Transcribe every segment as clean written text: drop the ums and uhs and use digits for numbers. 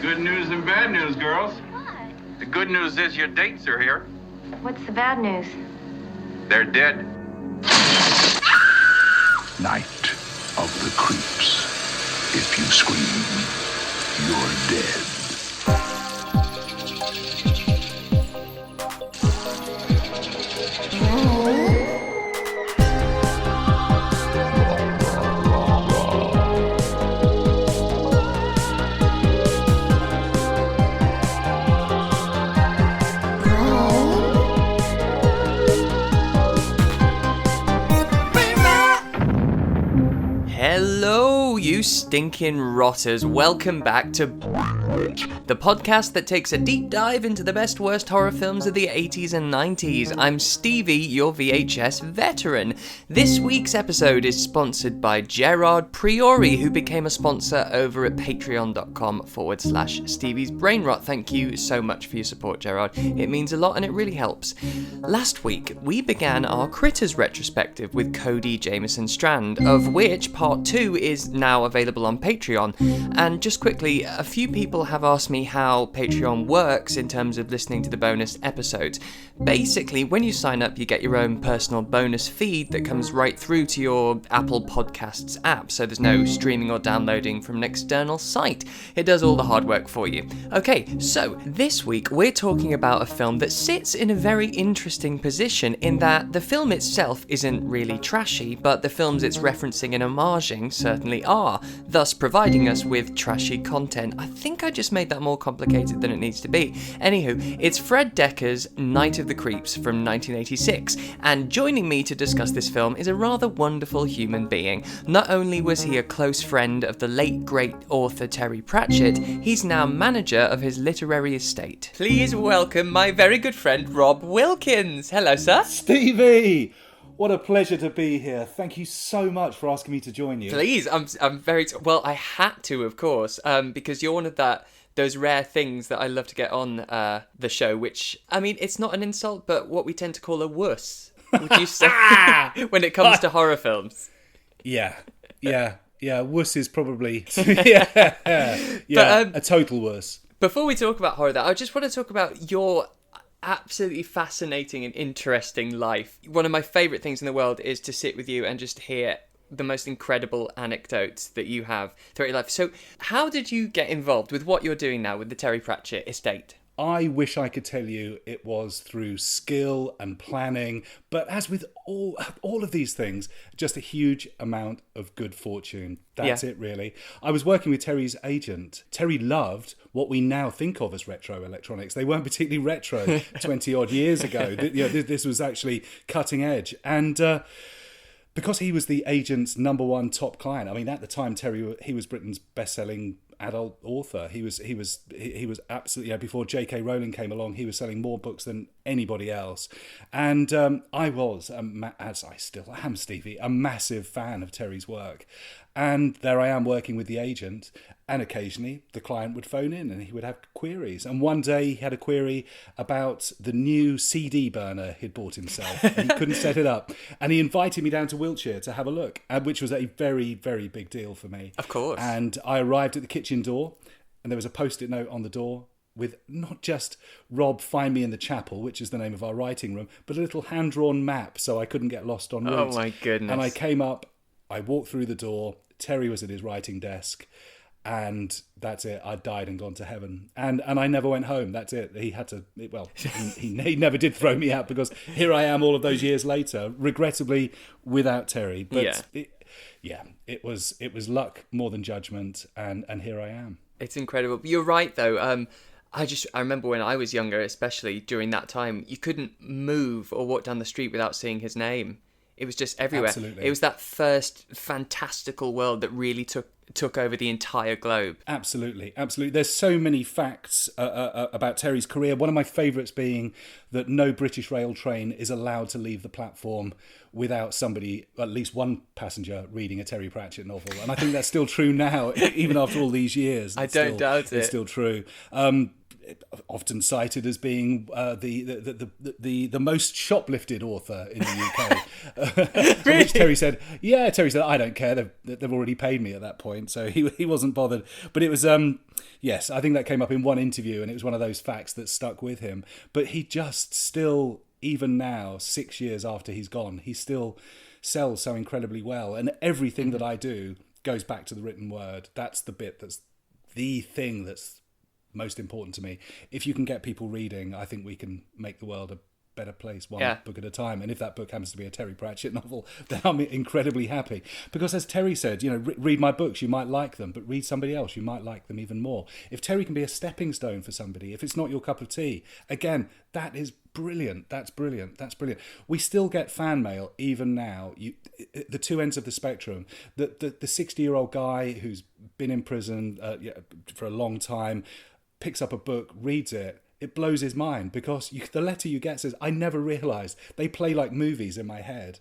Good news and bad news, girls. What? The good news is your dates are here. What's the bad news? They're dead. Night of the Creeps. If you scream, you're dead. Hello, you stinking rotters. Welcome back to the podcast that takes a deep dive into the best worst horror films of the 80s and 90s. I'm Stevie, your VHS veteran. This week's episode is sponsored by Gerard Priori, who became a sponsor over at patreon.com/Stevie's Brainrot. Thank you so much for your support, Gerard. It means a lot and it really helps. Last week, we began our Critters retrospective with Cody Jameson Strand, of which part 2 is now available on Patreon. And just quickly, a few people have asked me how Patreon works in terms of listening to the bonus episodes. Basically, when you sign up, you get your own personal bonus feed that comes right through to your Apple Podcasts app, so there's no streaming or downloading from an external site. It does all the hard work for you. Okay, so this week we're talking about a film that sits in a very interesting position in that the film itself isn't really trashy, but the films it's referencing and homaging certainly are, thus providing us with trashy content. I think I just made that more complicated than it needs to be. Anywho, it's Fred Dekker's Night of the Creeps from 1986, and joining me to discuss this film is a rather wonderful human being. Not only was he a close friend of the late great author Terry Pratchett, he's now manager of his literary estate. Please welcome my very good friend Rob Wilkins. Hello, sir. Stevie! What a pleasure to be here. Thank you so much for asking me to join you. Please, I'm very... well, I had to, of course, because you're one of those rare things that I love to get on the show, which, I mean, it's not an insult, but what we tend to call a wuss, would you say, when it comes to horror films? Yeah. Wuss is probably... a total wuss. Before we talk about horror, though, I just want to talk about your absolutely fascinating and interesting life. One of my favourite things in the world is to sit with you and just hear the most incredible anecdotes that you have throughout your life. So how did you get involved with what you're doing now with the Terry Pratchett estate? I wish I could tell you it was through skill and planning, but as with all of these things, just a huge amount of good fortune. That's it, really. I was working with Terry's agent. Terry loved what we now think of as retro electronics. They weren't particularly retro 20-odd years ago. This was actually cutting edge. And because he was the agent's number one top client, I mean, at the time, he was Britain's best-selling adult author. He was absolutely, before J.K. Rowling came along, he was selling more books than anybody else. And I was, as I still am, Stevie, a massive fan of Terry's work. And there I am working with the agent, and occasionally the client would phone in and he would have queries. And one day he had a query about the new CD burner he'd bought himself, and he couldn't set it up. And he invited me down to Wiltshire to have a look, which was a very, very big deal for me. Of course. And I arrived at the kitchen door, and there was a post-it note on the door with not just Rob, find me in the chapel, which is the name of our writing room, but a little hand-drawn map so I couldn't get lost en route. Oh my goodness. And I came up, I walked through the door, Terry was at his writing desk, and that's it. I died and gone to heaven. And I never went home. That's it. He had to, he never did throw me out, because here I am all of those years later, regrettably without Terry. But it was luck more than judgment, and here I am. It's incredible. You're right, though. I remember when I was younger, especially during that time, you couldn't move or walk down the street without seeing his name. It was just everywhere. Absolutely. It was that first fantastical world that really took over the entire globe. Absolutely. There's so many facts about Terry's career. One of my favourites being that no British rail train is allowed to leave the platform without somebody, at least one passenger, reading a Terry Pratchett novel. And I think that's still true now, even after all these years. I don't doubt it. It's still true. often cited as being the most shoplifted author in the UK. Really? Which Terry said, I don't care. They've already paid me at that point, so he wasn't bothered. But it was yes, I think that came up in one interview, and it was one of those facts that stuck with him. But he just still, even now, 6 years after he's gone, he still sells so incredibly well, and everything that I do goes back to the written word. That's the bit that's the thing that's most important to me. If you can get people reading, I think we can make the world a better place, one book at a time. And if that book happens to be a Terry Pratchett novel, then I'm incredibly happy. Because as Terry said, read my books, you might like them, but read somebody else, you might like them even more. If Terry can be a stepping stone for somebody, if it's not your cup of tea, again, that is brilliant. That's brilliant. That's brilliant. We still get fan mail even now. The two ends of the spectrum. The 60-year-old guy who's been in prison for a long time picks up a book, reads it. It blows his mind because the letter you get says, "I never realised they play like movies in my head."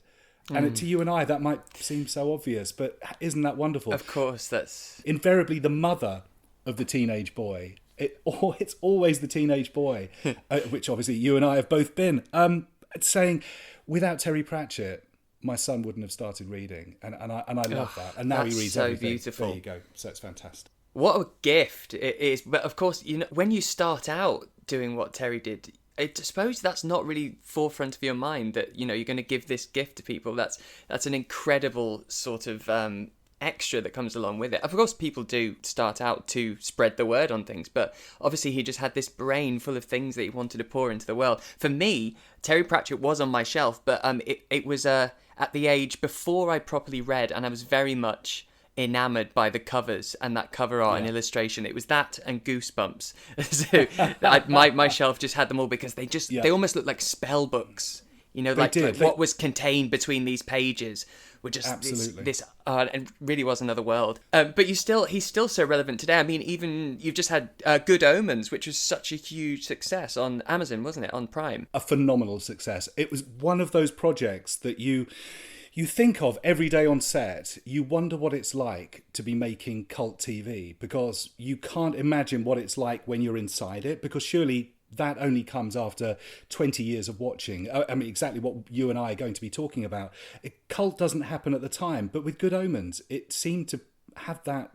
And to you and I, that might seem so obvious, but isn't that wonderful? Of course, that's... Invariably, the mother of the teenage boy. It's always the teenage boy, which obviously you and I have both been, saying, without Terry Pratchett, my son wouldn't have started reading. And I love that. And now he reads so everything. Beautiful. There you go. So it's fantastic. What a gift it is. But of course, when you start out doing what Terry did, I suppose that's not really forefront of your mind that, you're going to give this gift to people. That's an incredible sort of extra that comes along with it. Of course, people do start out to spread the word on things, but obviously he just had this brain full of things that he wanted to pour into the world. For me, Terry Pratchett was on my shelf, but it was at the age before I properly read, and I was very much enamoured by the covers and that cover art and illustration. It was that and Goosebumps. So my shelf just had them all because they almost look like spell books. What was contained between these pages were just this and really was another world. But he's still so relevant today. I mean, even you've just had Good Omens, which was such a huge success on Amazon, wasn't it? On Prime. A phenomenal success. It was one of those projects that you think of every day on set. You wonder what it's like to be making cult TV, because you can't imagine what it's like when you're inside it, because surely that only comes after 20 years of watching. I mean, exactly what you and I are going to be talking about. Cult doesn't happen at the time, but with Good Omens, it seemed to have that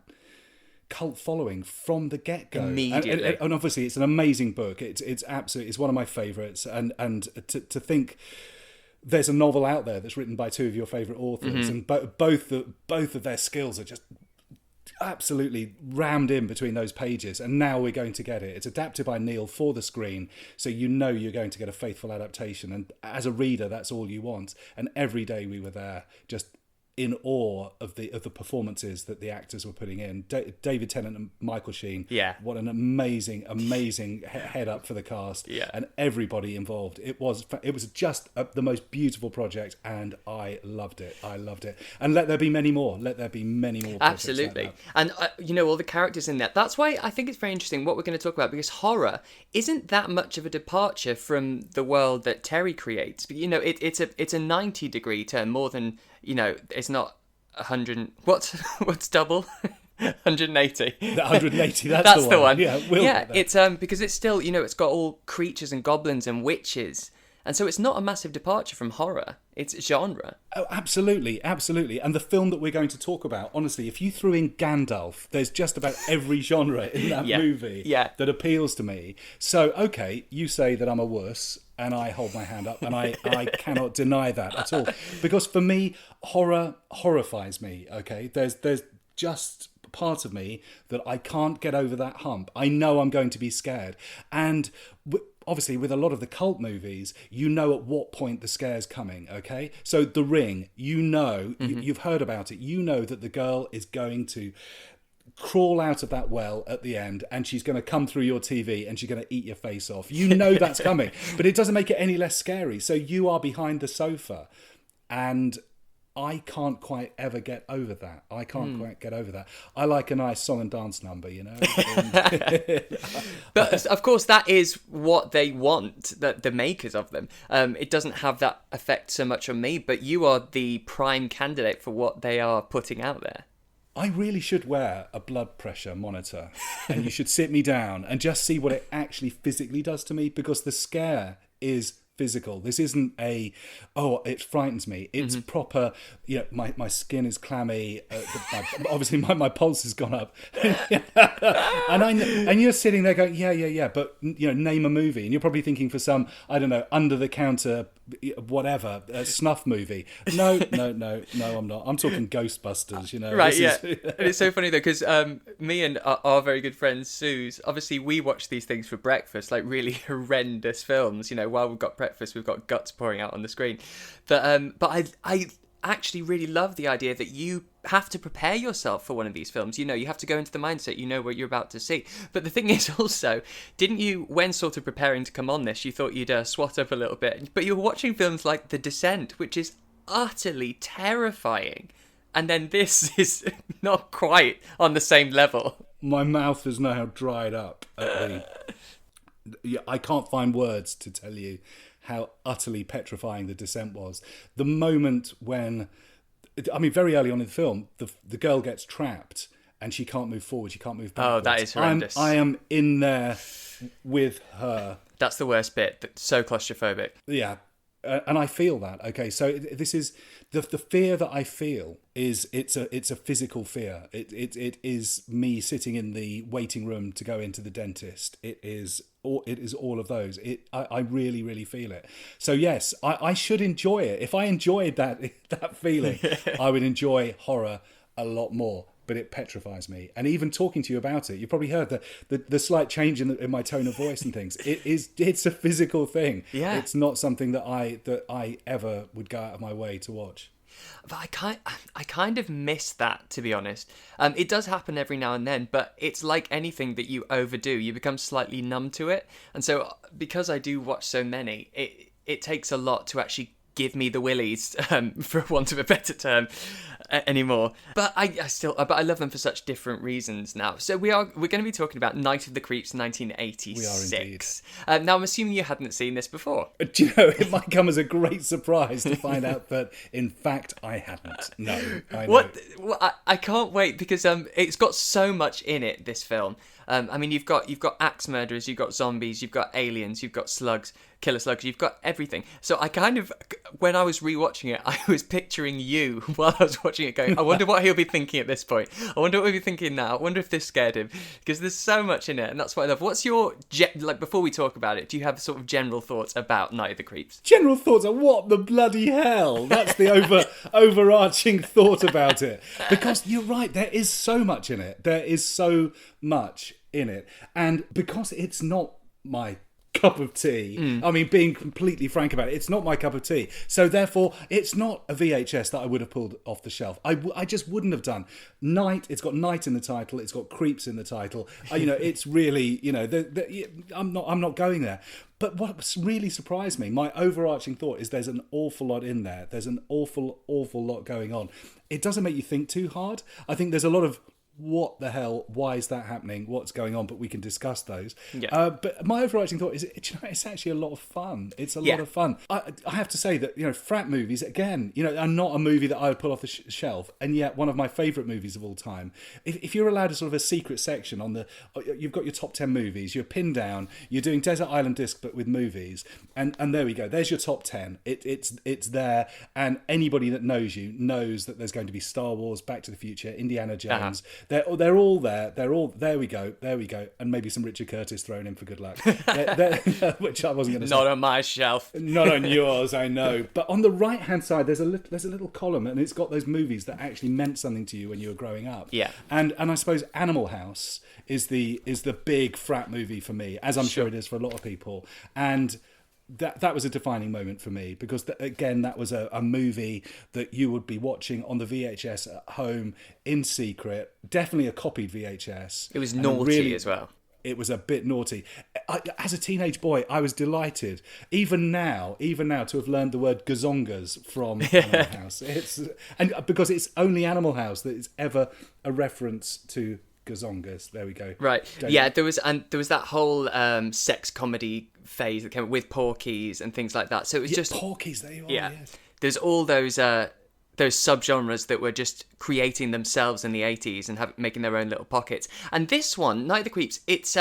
cult following from the get-go. Immediately. And obviously, it's an amazing book. It's one of my favourites. And to think there's a novel out there that's written by two of your favourite authors, and both of their skills are just absolutely rammed in between those pages, and now we're going to get it. It's adapted by Neil for the screen, so you're going to get a faithful adaptation, and as a reader, that's all you want. And every day we were there, just in awe of the performances that the actors were putting in. David Tennant and Michael Sheen. Yeah. What an amazing head up for the cast. Yeah. And everybody involved. It was just the most beautiful project, and I loved it. And let there be many more. Absolutely. Like that. And all the characters in that. That's why I think it's very interesting what we're going to talk about, because horror isn't that much of a departure from the world that Terry creates. But, it's a 90-degree turn, more than, it's not 100. What's double? 180. 180. That's the one. Yeah, it's because it's still, it's got all creatures and goblins and witches, and so it's not a massive departure from horror. It's genre. Oh, absolutely. And the film that we're going to talk about, honestly, if you threw in Gandalf, there's just about every genre in that movie that appeals to me. So, okay, you say that I'm a wuss, and I hold my hand up, and I cannot deny that at all. Because for me, horror horrifies me, okay? There's just part of me that I can't get over that hump. I know I'm going to be scared. And obviously, with a lot of the cult movies, at what point the scare's coming, okay? So The Ring, you've heard about it. You know that the girl is going to crawl out of that well at the end, and she's going to come through your TV and she's going to eat your face off. That's coming, but it doesn't make it any less scary. So you are behind the sofa, and I can't quite ever get over that. I like a nice song and dance number, But of course, that is what they want, the makers of them. It doesn't have that effect so much on me, but you are the prime candidate for what they are putting out there. I really should wear a blood pressure monitor, and you should sit me down and just see what it actually physically does to me, because the scare is physical. This isn't it frightens me. It's proper, my skin is clammy. Obviously my pulse has gone up. and you're sitting there going, yeah, but name a movie. And you're probably thinking for some, I don't know, under the counter, whatever, snuff movie. No, I'm not. I'm talking Ghostbusters, Right, yeah. And it's so funny though, because me and our very good friend Suze, obviously we watch these things for breakfast, like really horrendous films, while we've got breakfast, we've got guts pouring out on the screen. But I actually really love the idea that you have to prepare yourself for one of these films. You have to go into the mindset, what you're about to see. But the thing is also, didn't you, when sort of preparing to come on this, you thought you'd swat up a little bit, but you were watching films like The Descent, which is utterly terrifying. And then this is not quite on the same level. My mouth is now dried up. I can't find words to tell you how utterly petrifying The Descent was. The moment when, very early on in the film, the girl gets trapped and she can't move forward, she can't move backwards. Oh, that is horrendous. I am in there with her. That's the worst bit. That's so claustrophobic. Yeah. And I feel that. Okay, so this is the fear that I feel is it's a physical fear. It is me sitting in the waiting room to go into the dentist. It is all of those. I really, really feel it. So yes, I should enjoy it. If I enjoyed that feeling, I would enjoy horror a lot more. But it petrifies me. And even talking to you about it, you probably heard the slight change in my tone of voice and things. It's a physical thing. Yeah. It's not something that I ever would go out of my way to watch. But I kind of miss that, to be honest. It does happen every now and then, but it's like anything that you overdo. You become slightly numb to it. And so because I do watch so many, it takes a lot to actually give me the willies, for want of a better term, anymore. But I love them for such different reasons now. So we're going to be talking about Night of the Creeps 1986. We are indeed. Now I'm assuming you hadn't seen this before. Do you know, it might come as a great surprise to find out that in fact I hadn't. No, I know. What? I can't wait, because it's got so much in it, this film. You've got axe murderers, you've got zombies, you've got aliens, you've got slugs, killer slugs, you've got everything. So I kind of, when I was rewatching it, I was picturing you while I was watching it going, I wonder what he'll be thinking at this point. I wonder what he'll be thinking now. I wonder if this scared him. Because there's so much in it, and that's what I love. What's your, before we talk about it, do you have sort of general thoughts about Night of the Creeps? General thoughts are, what the bloody hell? That's the overarching thought about it. Because you're right, there is so much in it. There is so much in it. And because it's not my cup of tea, being completely frank about it, it's not my cup of tea. So therefore, it's not a VHS that I would have pulled off the shelf. I just wouldn't have done. Night, it's got night in the title, it's got creeps in the title. It's really, I'm not going there. But what really surprised me, my overarching thought is there's an awful lot in there. There's an awful lot going on. It doesn't make you think too hard. I think there's a lot of what the hell, why is that happening, what's going on, but we can discuss those. Yeah. But my overarching thought is, it's actually a lot of fun. It's a lot of fun. I have to say that, frat movies, again, are not a movie that I would pull off the shelf, and yet one of my favourite movies of all time. If you're allowed a sort of a secret section on you've got your top 10 movies, you're pinned down, you're doing Desert Island Disc, but with movies, and there we go, there's your top 10. It's there, and anybody that knows you knows that there's going to be Star Wars, Back to the Future, Indiana Jones. They're all there. There we go, and maybe some Richard Curtis thrown in for good luck. Which I wasn't going to say. Not on my shelf. Not on yours, I know. But on the right hand side, there's a little column, and it's got those movies that actually meant something to you when you were growing up. Yeah. And I suppose Animal House is the big frat movie for me, as I'm sure it is for a lot of people. And that was a defining moment for me, because again, that was a movie that you would be watching on the VHS at home in secret. Definitely a copied VHS. It was naughty as well. It was a bit naughty. As a teenage boy, I was delighted. Even now, to have learned the word gazongas from Animal House. And because it's only Animal House that is ever a reference to gazongas. There we go. Right. Yeah, there was that whole sex comedy phase that came with Porky's and things like that. So it was just Porky's. There you are. Yeah. Yes. There's all those those subgenres that were just creating themselves in the 80s and making their own little pockets. And this one, Night of the Creeps, it's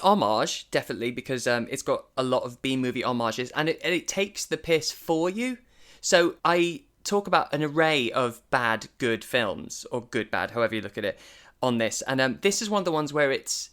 homage, definitely, because it's got a lot of B-movie homages, and it takes the piss for you. So I talk about an array of bad, good films, or good, bad, however you look at it, on this. And this is one of the ones where it's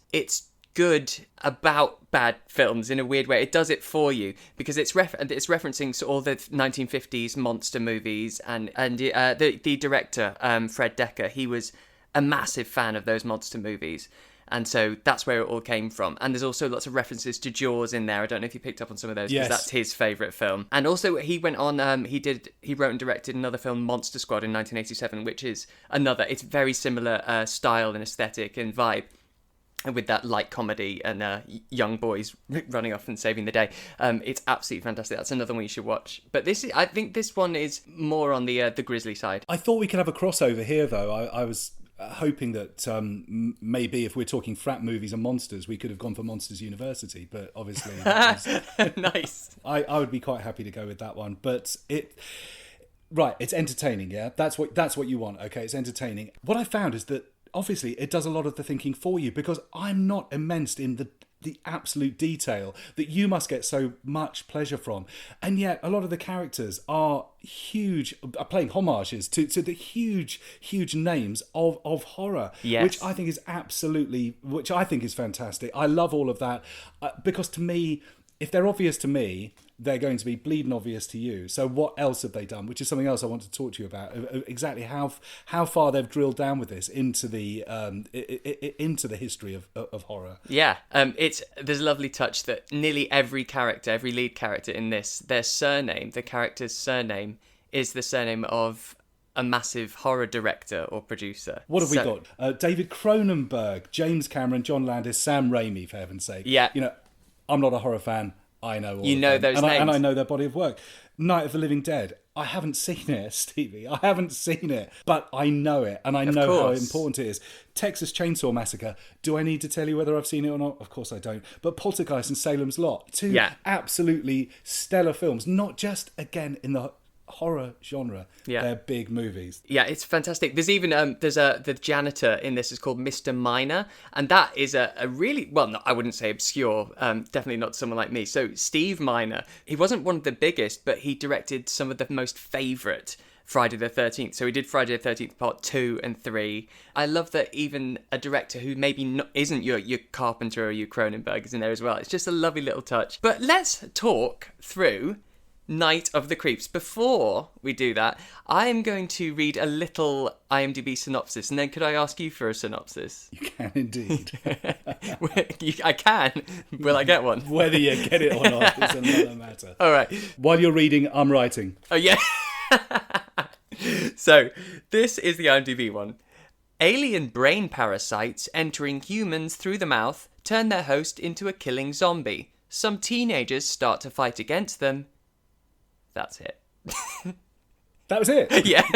good about bad films in a weird way. It does it for you because it's referencing all the 1950s monster movies, and the director Fred Dekker, he was a massive fan of those monster movies, and so that's where it all came from. And there's also lots of references to Jaws in there. I don't know if you picked up on some of those, because that's his favourite film. And also he went on, he wrote and directed another film, Monster Squad, in 1987, which is it's very similar style and aesthetic and vibe, with that light comedy and young boys running off and saving the day. It's absolutely fantastic. That's another one you should watch. But I think this one is more on the grisly side. I thought we could have a crossover here, though. I was hoping that maybe if we're talking frat movies and monsters, we could have gone for Monsters University, but obviously... Nice. I would be quite happy to go with that one. But it's entertaining, yeah? That's what you want, okay? It's entertaining. What I found is that obviously it does a lot of the thinking for you, because I'm not immersed in the absolute detail that you must get so much pleasure from. And yet a lot of the characters are playing homages to the huge names of horror, yes. which I think is fantastic. I love all of that, because to me, if they're obvious to me, they're going to be bleeding obvious to you. So what else have they done? Which is something else I want to talk to you about. Exactly how far they've drilled down with this into the history of horror. Yeah, there's a lovely touch that nearly every lead character in this, the character's surname is the surname of a massive horror director or producer. What have we got? David Cronenberg, James Cameron, John Landis, Sam Raimi, for heaven's sake. Yeah. I'm not a horror fan. I know all you know of them. those names. And I know their body of work. Night of the Living Dead. I haven't seen it, Stevie. I haven't seen it, but I know it, and I know how important it is. Texas Chainsaw Massacre. Do I need to tell you whether I've seen it or not? Of course I don't. But Poltergeist and Salem's Lot. Two absolutely stellar films. Not just, again, in the horror genre. They're big movies. Yeah, it's fantastic. There's even the janitor in this is called Mr. Minor, and that is a really, well, no, I wouldn't say obscure, definitely not someone like me. So Steve Minor, he wasn't one of the biggest, but he directed some of the most favourite Friday the 13th. So he did Friday the 13th part 2 and 3. I love that even a director who maybe isn't your Carpenter or your Cronenberg is in there as well. It's just a lovely little touch. But let's talk through Night of the Creeps. Before we do that, I am going to read a little IMDb synopsis, and then could I ask you for a synopsis? You can indeed. I can. Will I get one? Whether you get it or not is another matter. All right. While you're reading, I'm writing. Oh, yeah. So, this is the IMDb one. Alien brain parasites entering humans through the mouth turn their host into a killing zombie. Some teenagers start to fight against them. That's it. That was it? Yeah.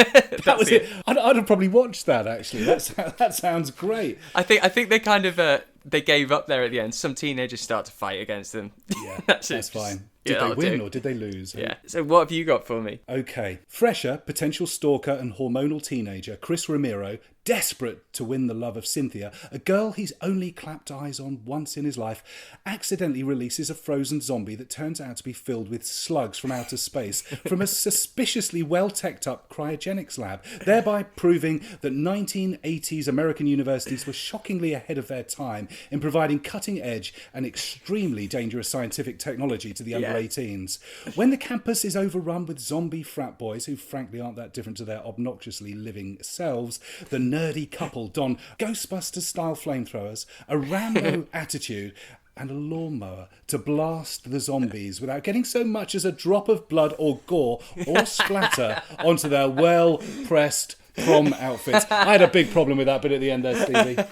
That was it. I'd have probably watched that, actually. That sounds great. I think they kind of they gave up there at the end. Some teenagers start to fight against them. Yeah, that's fine. Did they win or did they lose? Yeah. So what have you got for me? Okay. Fresher, potential stalker and hormonal teenager Chris Ramiro, desperate to win the love of Cynthia, a girl he's only clapped eyes on once in his life, accidentally releases a frozen zombie that turns out to be filled with slugs from outer space from a suspiciously well-teched up cryogenics lab, thereby proving that 1980s American universities were shockingly ahead of their time in providing cutting-edge and extremely dangerous scientific technology to the under 18s. When the campus is overrun with zombie frat boys who frankly aren't that different to their obnoxiously living selves, the nerdy couple don Ghostbusters-style flamethrowers, a Rambo attitude, and a lawnmower to blast the zombies without getting so much as a drop of blood or gore or splatter onto their well-pressed prom outfits. I had a big problem with that bit at the end there, Stevie.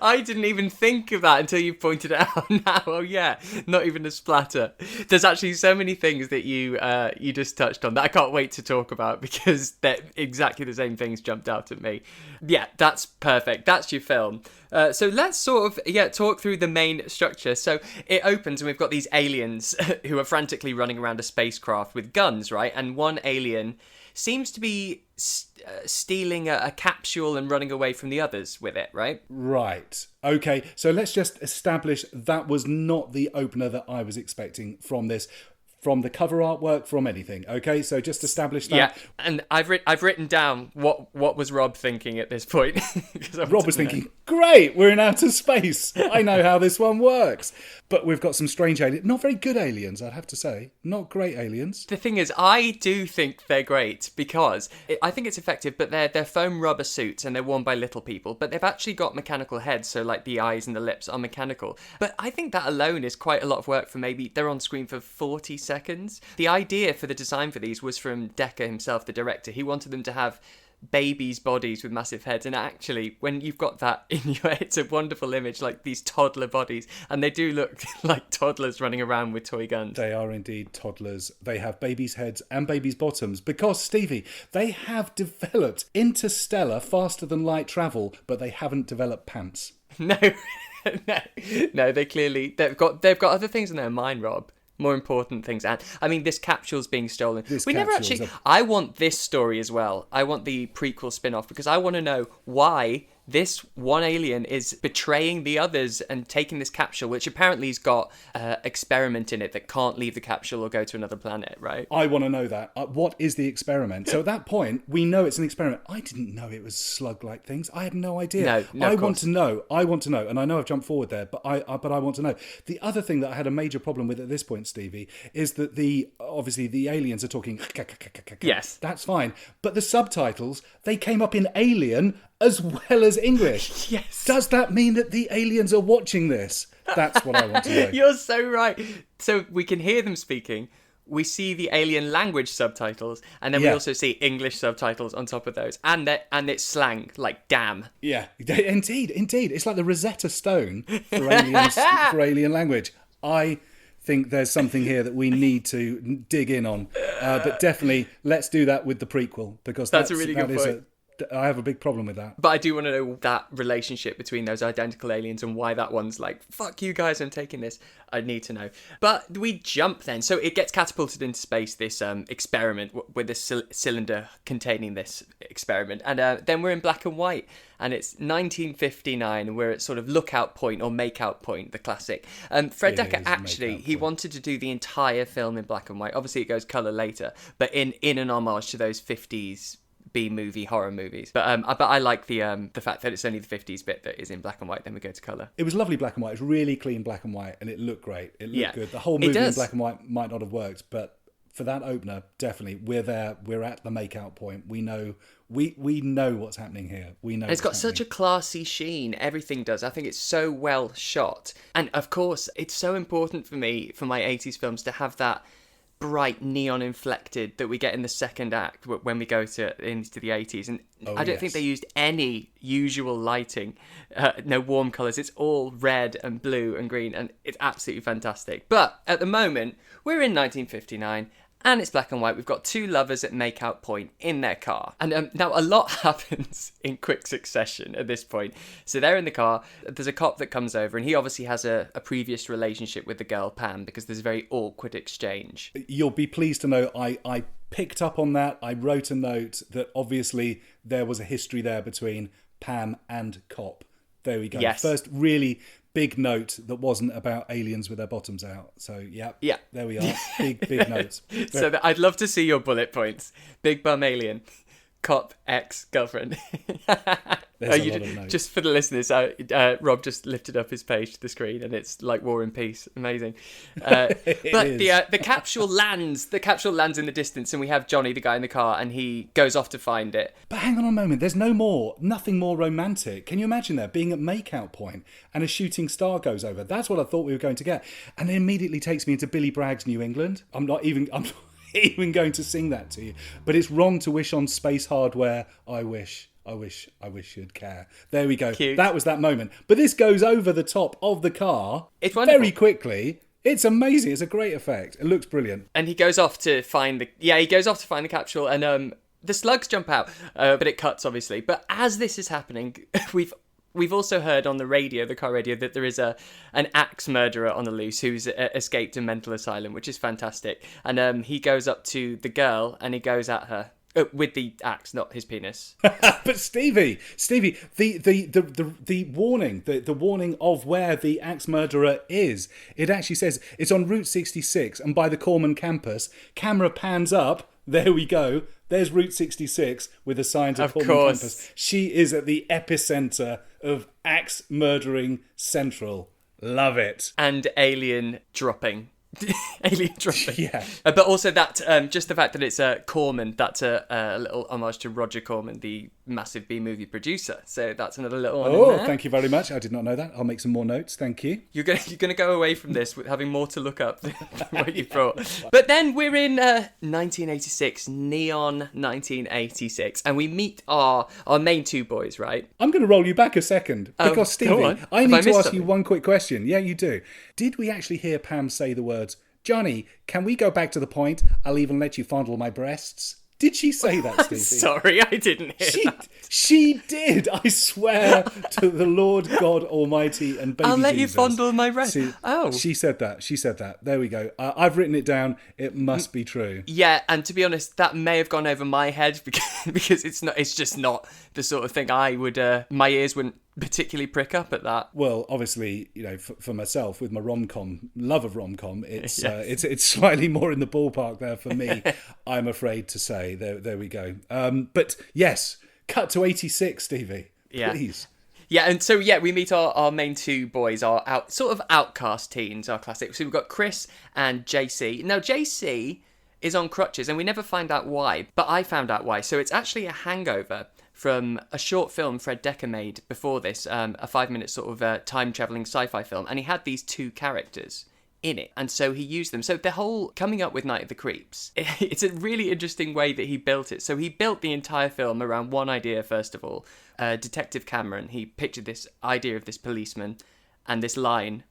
I didn't even think of that until you pointed it out now. Oh yeah, not even a splatter. There's actually so many things that you just touched on that I can't wait to talk about, because they're exactly the same things jumped out at me. Yeah, that's perfect. That's your film. So let's sort of talk through the main structure. So it opens and we've got these aliens who are frantically running around a spacecraft with guns, right? And one alien seems to be stealing a capsule and running away from the others with it, right? Right. Okay, so let's just establish that was not the opener that I was expecting from this. From the cover artwork, from anything. Okay, so just establish that. Yeah, and I've written down what was Rob thinking at this point. Rob was thinking, great, we're in outer space. I know how this one works. But we've got some strange aliens. Not very good aliens, I'd have to say. Not great aliens. The thing is, I do think they're great because I think it's effective, but they're foam rubber suits and they're worn by little people, but they've actually got mechanical heads, so like the eyes and the lips are mechanical. But I think that alone is quite a lot of work for maybe they're on screen for 40 seconds. The idea for the design for these was from Dekker himself, the director. He wanted them to have babies' bodies with massive heads, and actually when you've got that in your head, it's a wonderful image, like these toddler bodies, and they do look like toddlers running around with toy guns. They are indeed toddlers. They have babies' heads and babies' bottoms because, Stevie, they have developed interstellar faster than light travel, but they haven't developed pants. No. No, they've got other things in their mind, Rob. More important things. And I mean, this capsule's being stolen. I want this story as well. I want the prequel spin-off because I want to know why this one alien is betraying the others and taking this capsule, which apparently has got experiment in it that can't leave the capsule or go to another planet, right? I want to know that. What is the experiment? So at that point, we know it's an experiment. I didn't know it was slug-like things. I had no idea. No, I want to know. And I know I've jumped forward there, but I want to know. The other thing that I had a major problem with at this point, Stevie, is that obviously the aliens are talking. Yes. That's fine. But the subtitles, they came up in alien as well as English. Yes. Does that mean that the aliens are watching this? That's what I want to know. You're so right. So we can hear them speaking. We see the alien language subtitles, and then we also see English subtitles on top of those, and it's slang like "damn." Yeah, indeed. It's like the Rosetta Stone for aliens, for alien language. I think there's something here that we need to dig in on, but definitely let's do that with the prequel because that's a really good point. I have a big problem with that. But I do want to know that relationship between those identical aliens and why that one's like, fuck you guys, I'm taking this. I need to know. But we jump then. So it gets catapulted into space, this experiment with this cylinder containing this experiment. And then we're in black and white. And it's 1959. We're at sort of lookout point or makeout point, the classic. Fred Dekker, actually, he wanted to do the entire film in black and white. Obviously, it goes colour later. But in an homage to those 50s B-movie horror movies, but I like the fact that it's only the 50s bit that is in black and white. Then we go to colour. It was lovely black and white. It was really clean black and white, and it looked great. It looked good. The whole movie in black and white might not have worked, but for that opener, definitely we're there. We're at the make-out point. We know what's happening here. We know. And it's got such a classy sheen. Everything does. I think it's so well shot, and of course, it's so important for me for my 80s films to have that bright neon inflected that we get in the second act when we go into the 80s, and I don't think they used any usual lighting, no warm colours. It's all red and blue and green, and it's absolutely fantastic. But at the moment we're in 1959 and it's black and white. We've got two lovers at makeout point in their car. And now a lot happens in quick succession at this point. So they're in the car. There's a cop that comes over, and he obviously has a previous relationship with the girl, Pam, because there's a very awkward exchange. You'll be pleased to know I picked up on that. I wrote a note that obviously there was a history there between Pam and cop. There we go. Yes. First really big note that wasn't about aliens with their bottoms out. So, yeah, there we are. Big notes. So I'd love to see your bullet points. Big bum alien, cop, ex-girlfriend. There's a lot of notes. Just for the listeners, Rob just lifted up his page to the screen, and it's like War and Peace. Amazing. But the capsule lands. The capsule lands in the distance, and we have Johnny, the guy in the car, and he goes off to find it. But hang on a moment. There's nothing more romantic. Can you imagine that being at makeout point and a shooting star goes over? That's what I thought we were going to get, and it immediately takes me into Billy Bragg's New England. I'm not even going to sing that to you. But it's wrong to wish on space hardware. I wish you'd care. There we go. Cute. That was that moment. But this goes over the top of the car. It's wonderful. Very quickly. It's amazing. It's a great effect. It looks brilliant. And he goes off to find the capsule, and the slugs jump out, but it cuts obviously. But as this is happening, We've also heard on the radio, the car radio, that there is an axe murderer on the loose who's escaped a mental asylum, which is fantastic. And he goes up to the girl and he goes at her. With the axe, not his penis. But Stevie, the warning of where the axe murderer is, it actually says it's on Route 66 and by the Corman campus. Camera pans up. There we go. There's Route 66 with a sign to Corman campus. She is at the epicenter of axe murdering central. Love it. And alien dropping. Alien dropping. Yeah. But also that, just the fact that it's Corman, that's a little homage to Roger Corman, the massive B-movie producer. So that's another little one in there. Thank you very much. I did not know that. I'll make some more notes. Thank you. You're gonna go away from this with having more to look up than what you brought. But then we're in 1986, neon 1986, and we meet our main two boys, right? I'm going to roll you back a second because Stevie, I need to ask you one quick question. Yeah, you do. Did we actually hear Pam say the words, "Johnny, can we go back to the point? I'll even let you fondle my breasts"? Did she say that, Stevie? Sorry, I didn't hear that. She did. I swear to the Lord God Almighty and baby I'll let Jesus. you fondle my breast. She said that. She said that. There we go. I've written it down. It must be true. Yeah, and to be honest, that may have gone over my head because it's not. It's just not the sort of thing I would. My ears wouldn't particularly prick up at that. Well, obviously, for myself with my love of rom-com, it's slightly more in the ballpark there for me. I'm afraid to say. There we go. But yes, cut to 86, Stevie. Yeah. Please. Yeah, and so we meet our main two boys, our sort of outcast teens, our classic. So we've got Chris and JC. Now JC is on crutches, and we never find out why, but I found out why. So it's actually a hangover from a short film Fred Dekker made before this, a 5-minute sort of time-travelling sci-fi film, and he had these two characters in it, and so he used them. So the whole coming up with Night of the Creeps, it's a really interesting way that he built it. So he built the entire film around one idea, first of all. Detective Cameron, he pictured this idea of this policeman and this line,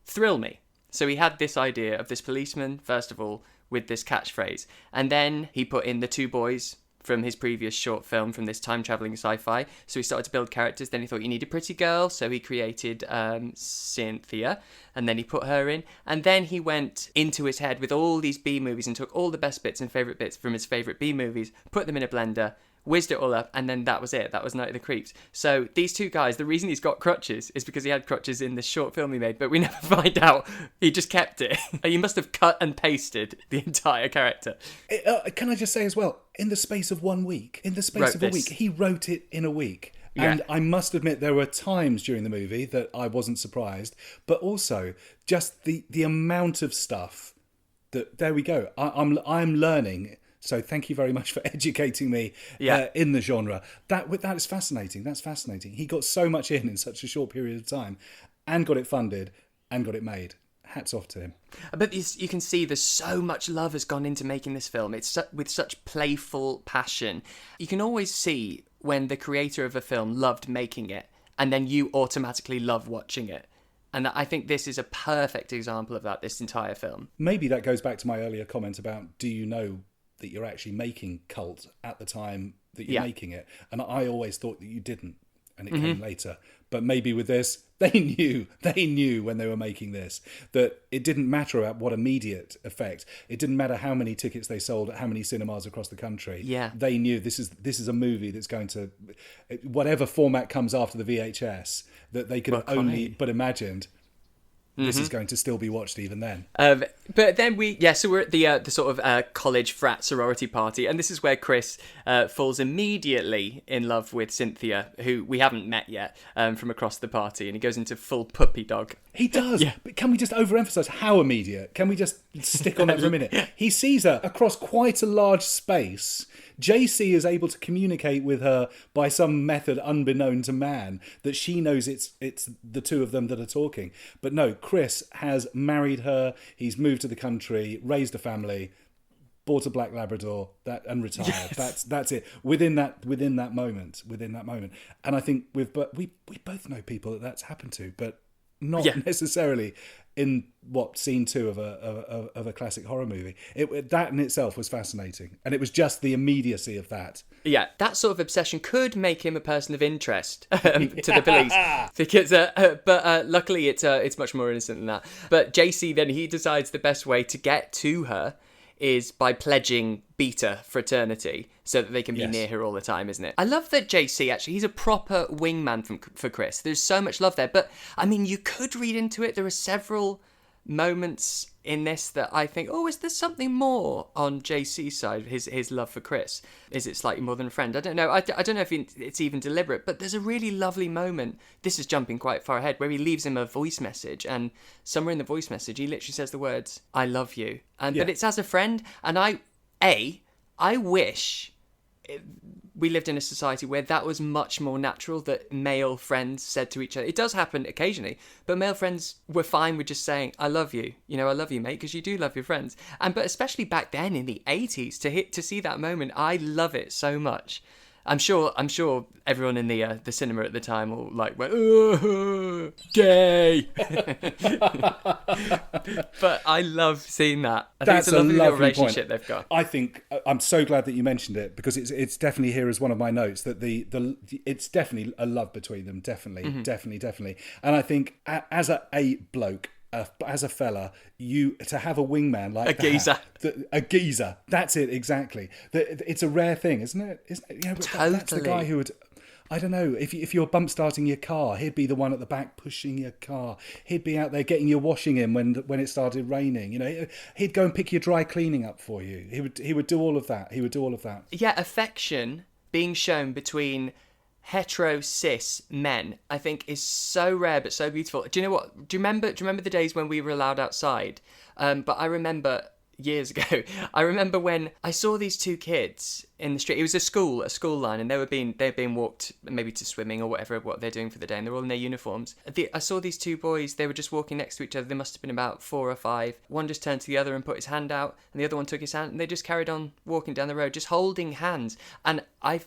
"Thrill me." So he had this idea of this policeman, first of all, with this catchphrase, and then he put in the two boys from his previous short film, from this time-travelling sci-fi. So he started to build characters. Then he thought, you need a pretty girl. So he created Cynthia, and then he put her in. And then he went into his head with all these B-movies and took all the best bits and favourite bits from his favourite B-movies, put them in a blender, whizzed it all up, and then that was it. That was Night of the Creeps. So these two guys, the reason he's got crutches is because he had crutches in this short film he made, but we never find out. He just kept it. He must have cut and pasted the entire character. Can I just say as well, in the space of 1 week, he wrote it in a week. Yeah. And I must admit, there were times during the movie that I wasn't surprised, but also just the amount of stuff that, there we go. I'm learning. So thank you very much for educating me in the genre. That is fascinating. That's fascinating. He got so much in such a short period of time and got it funded and got it made. Hats off to him. But you can see there's so much love has gone into making this film. It's with such playful passion. You can always see when the creator of a film loved making it, and then you automatically love watching it. And I think this is a perfect example of that, this entire film. Maybe that goes back to my earlier comment about, do you know that you're actually making cult at the time that you're making it? And I always thought that you didn't, and it came later. But maybe with this, they knew when they were making this that it didn't matter about what immediate effect. It didn't matter how many tickets they sold at how many cinemas across the country. Yeah. They knew this is a movie that's going to, whatever format comes after the VHS, that they could have only but imagined. This is going to still be watched even then. But then so we're at the sort of college frat sorority party, and this is where Chris falls immediately in love with Cynthia, who we haven't met yet, from across the party, and he goes into full puppy dog. He does. Yeah. But can we just overemphasize how immediate? Can we just stick on that for a minute? He sees her across quite a large space. JC is able to communicate with her by some method unbeknown to man that she knows it's the two of them that are talking. But no, Chris has married her. He's moved to the country, raised a family, bought a black Labrador, and retired. Yes. That's it. Within that moment. And I think we both know people that's happened to, but not necessarily in scene 2 of a classic horror movie. That in itself was fascinating, and it was just the immediacy of that. Yeah, that sort of obsession could make him a person of interest to the police, because but luckily it's much more innocent than that. But JC then he decides the best way to get to her is by pledging beta fraternity so that they can be Yes. near her all the time, isn't it? I love that JC, actually, he's a proper wingman for Chris. There's so much love there. But, I mean, you could read into it. There are several moments in this that I think, oh, is there something more on JC's side, his love for Chris? Is it slightly more than a friend? I don't know. I don't know if it's even deliberate, but there's a really lovely moment. This is jumping quite far ahead, where he leaves him a voice message, and somewhere in the voice message, he literally says the words, "I love you," but it's as a friend. And I wish we lived in a society where that was much more natural, that male friends said to each other. It does happen occasionally, but male friends were fine with just saying, "I love you." I love you, mate, because you do love your friends. But especially back then in the 80s, to see that moment, I love it so much. I'm sure everyone in the cinema at the time all like went, "Oh, gay." But I love seeing that. I think it's a lovely little relationship they've got. I think I'm so glad that you mentioned it, because it's definitely here as one of my notes that it's definitely a love between them. Definitely, definitely. And I think as a bloke, as a fella, to have a wingman like a geezer. A geezer. That's it, exactly. It's a rare thing, isn't it? Totally. That's the guy who would. I don't know, if you're bump starting your car, he'd be the one at the back pushing your car. He'd be out there getting your washing in when it started raining. He'd go and pick your dry cleaning up for you. He would do all of that. Yeah, affection being shown between hetero cis men, I think, is so rare but so beautiful. Do you know what? Do you remember the days when we were allowed outside? But I remember years ago. I remember when I saw these two kids in the street. It was a school line, and they were being walked maybe to swimming or what they're doing for the day, and they're all in their uniforms. I saw these two boys. They were just walking next to each other. They must have been about 4 or 5. One just turned to the other and put his hand out, and the other one took his hand, and they just carried on walking down the road, just holding hands. And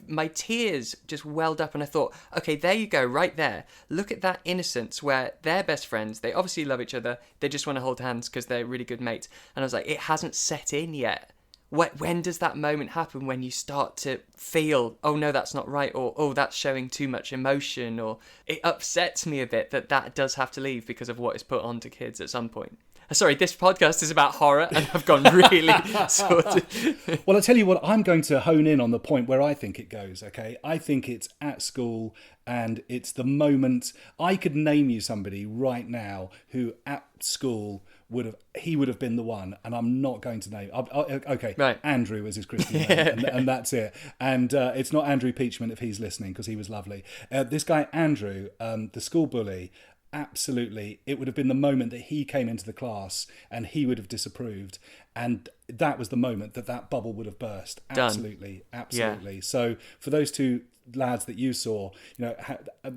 my tears just welled up, and I thought, okay, there you go, right there. Look at that innocence where they're best friends. They obviously love each other. They just want to hold hands because they're really good mates. And I was like, it hasn't set in yet. When does that moment happen, when you start to feel, oh no, that's not right, or oh, that's showing too much emotion, or it upsets me a bit that does have to leave because of what is put on to kids at some point. Sorry, this podcast is about horror, and I've gone really sort of... Well, I'll tell you what, I'm going to hone in on the point where I think it goes, okay? I think it's at school, and it's the moment... I could name you somebody right now who at school would have been the one, and I'm not going to name... Okay, right. Andrew was his Christian name, and that's it. And it's not Andrew Peachman if he's listening, because he was lovely. This guy, Andrew, the school bully... Absolutely, it would have been the moment that he came into the class and he would have disapproved, and that was the moment that bubble would have burst. Absolutely, absolutely. Yeah. So for those two lads that you saw,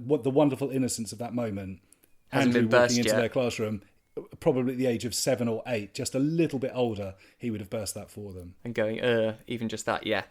what the wonderful innocence of that moment, hasn't Andrew been walking into yet. their classroom, probably at the age of 7 or 8, just a little bit older, he would have burst that for them. And going, even just that, yeah.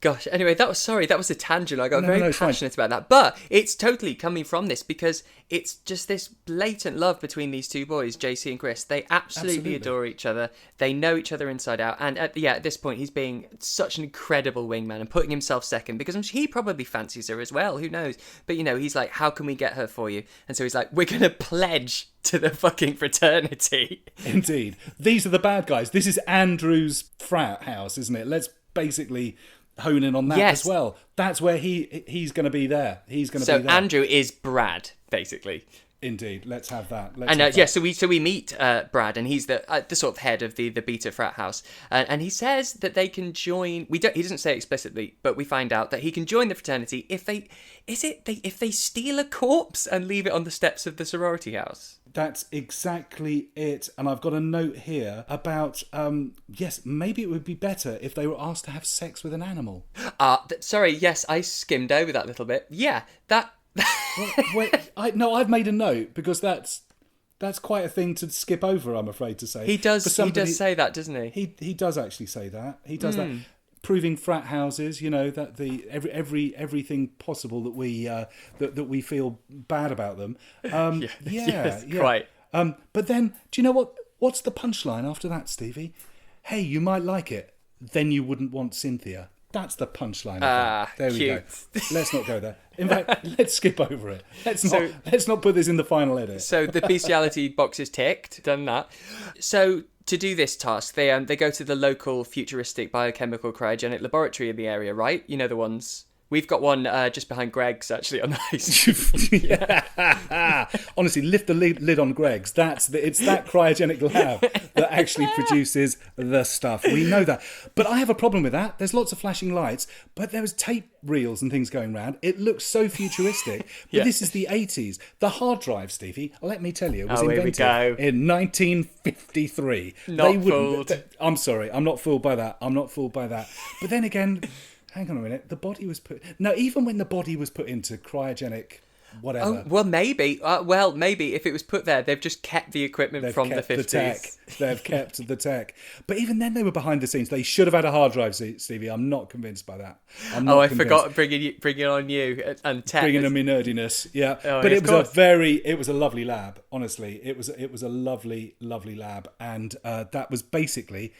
Gosh, anyway, that was a tangent. I got very passionate about that. But it's totally coming from this, because it's just this blatant love between these two boys, JC and Chris. They absolutely adore each other. They know each other inside out. And at this point, he's being such an incredible wingman and putting himself second, because he probably fancies her as well. Who knows? But, he's like, how can we get her for you? And so he's like, we're going to pledge to the fucking fraternity. Indeed. These are the bad guys. This is Andrew's frat house, isn't it? Let's basically... hone in on that as well. That's where he's going to be there. He's going to be there. So Andrew is Brad, basically. Indeed. Let's have that. So we meet Brad, and he's the sort of head of the beta frat house, and he says that they can join. He doesn't say explicitly, but we find out that he can join the fraternity if they steal a corpse and leave it on the steps of the sorority house. That's exactly it. And I've got a note here about, yes, maybe it would be better if they were asked to have sex with an animal. Sorry, yes, I skimmed over that little bit. Yeah, that... I've made a note, because that's quite a thing to skip over, I'm afraid to say. He does say that, doesn't he? He does actually say that. He does that. Proving frat houses, that everything possible that we feel bad about them. Quite. But then, do you know what? What's the punchline after that, Stevie? Hey, you might like it. Then you wouldn't want Cynthia. That's the punchline. There we go. Let's not go there. In fact, let's skip over it. Let's not put this in the final edit. So the bestiality box is ticked. Done that. So to do this task, they go to the local futuristic biochemical cryogenic laboratory in the area, right? You know the ones. We've got one just behind Greg's, actually, on the high street. Honestly, lift the lid on Greg's. It's that cryogenic lab that actually produces the stuff. We know that. But I have a problem with that. There's lots of flashing lights, but there was tape reels and things going around. It looks so futuristic. But this is the 80s. The hard drive, Stevie, let me tell you, was invented in 1953. Not fooled. I'm sorry. I'm not fooled by that. But then again... Hang on a minute. The body was put... No, even when the body was put into cryogenic whatever... Oh, well, maybe. Maybe if it was put there, they've just kept the equipment from the 50s. They've kept the tech. But even then, they were behind the scenes. They should have had a hard drive, Stevie. I'm not convinced by that. I forgot bringing on you and tech. Bringing on my nerdiness, yeah. Oh, but it was a lovely lab, honestly. It was a lovely, lovely lab. And that was basically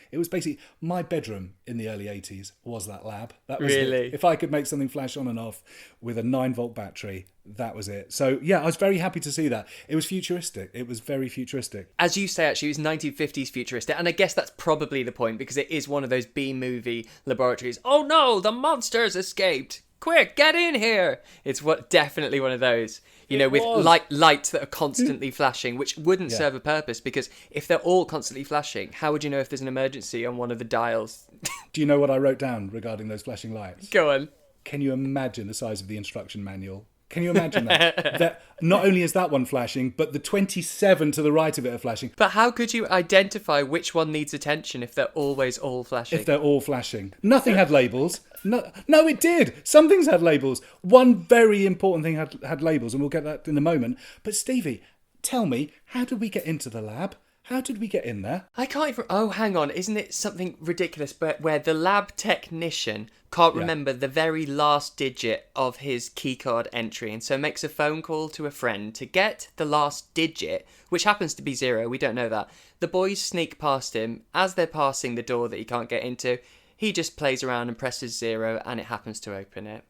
my bedroom in the early 80s was that lab. That was really? It. If I could make something flash on and off with a 9-volt battery, that was it. So, yeah, I was very happy to see that. It was futuristic. It was very futuristic. As you say, actually, it was 1950s futuristic. And I guess that's probably the point, because it is one of those B-movie laboratories. Oh, no, the monsters escaped. Quick, get in here. It's definitely one of those, with lights that are constantly flashing, which wouldn't serve a purpose, because if they're all constantly flashing, how would you know if there's an emergency on one of the dials? Do you know what I wrote down regarding those flashing lights? Go on. Can you imagine the size of the instruction manual? Can you imagine that? That not only is that one flashing, but the 27 to the right of it are flashing. But how could you identify which one needs attention if they're always all flashing? If they're all flashing. Nothing had labels. No, it did. Some things had labels. One very important thing had labels, and we'll get that in a moment. But Stevie, tell me, how did we get into the lab? How did we get in there? I can't even... Oh, hang on. Isn't it something ridiculous but where the lab technician can't remember the very last digit of his keycard entry, and so makes a phone call to a friend to get the last digit, which happens to be 0. We don't know that. The boys sneak past him. As they're passing the door that he can't get into, he just plays around and presses 0, and it happens to open it.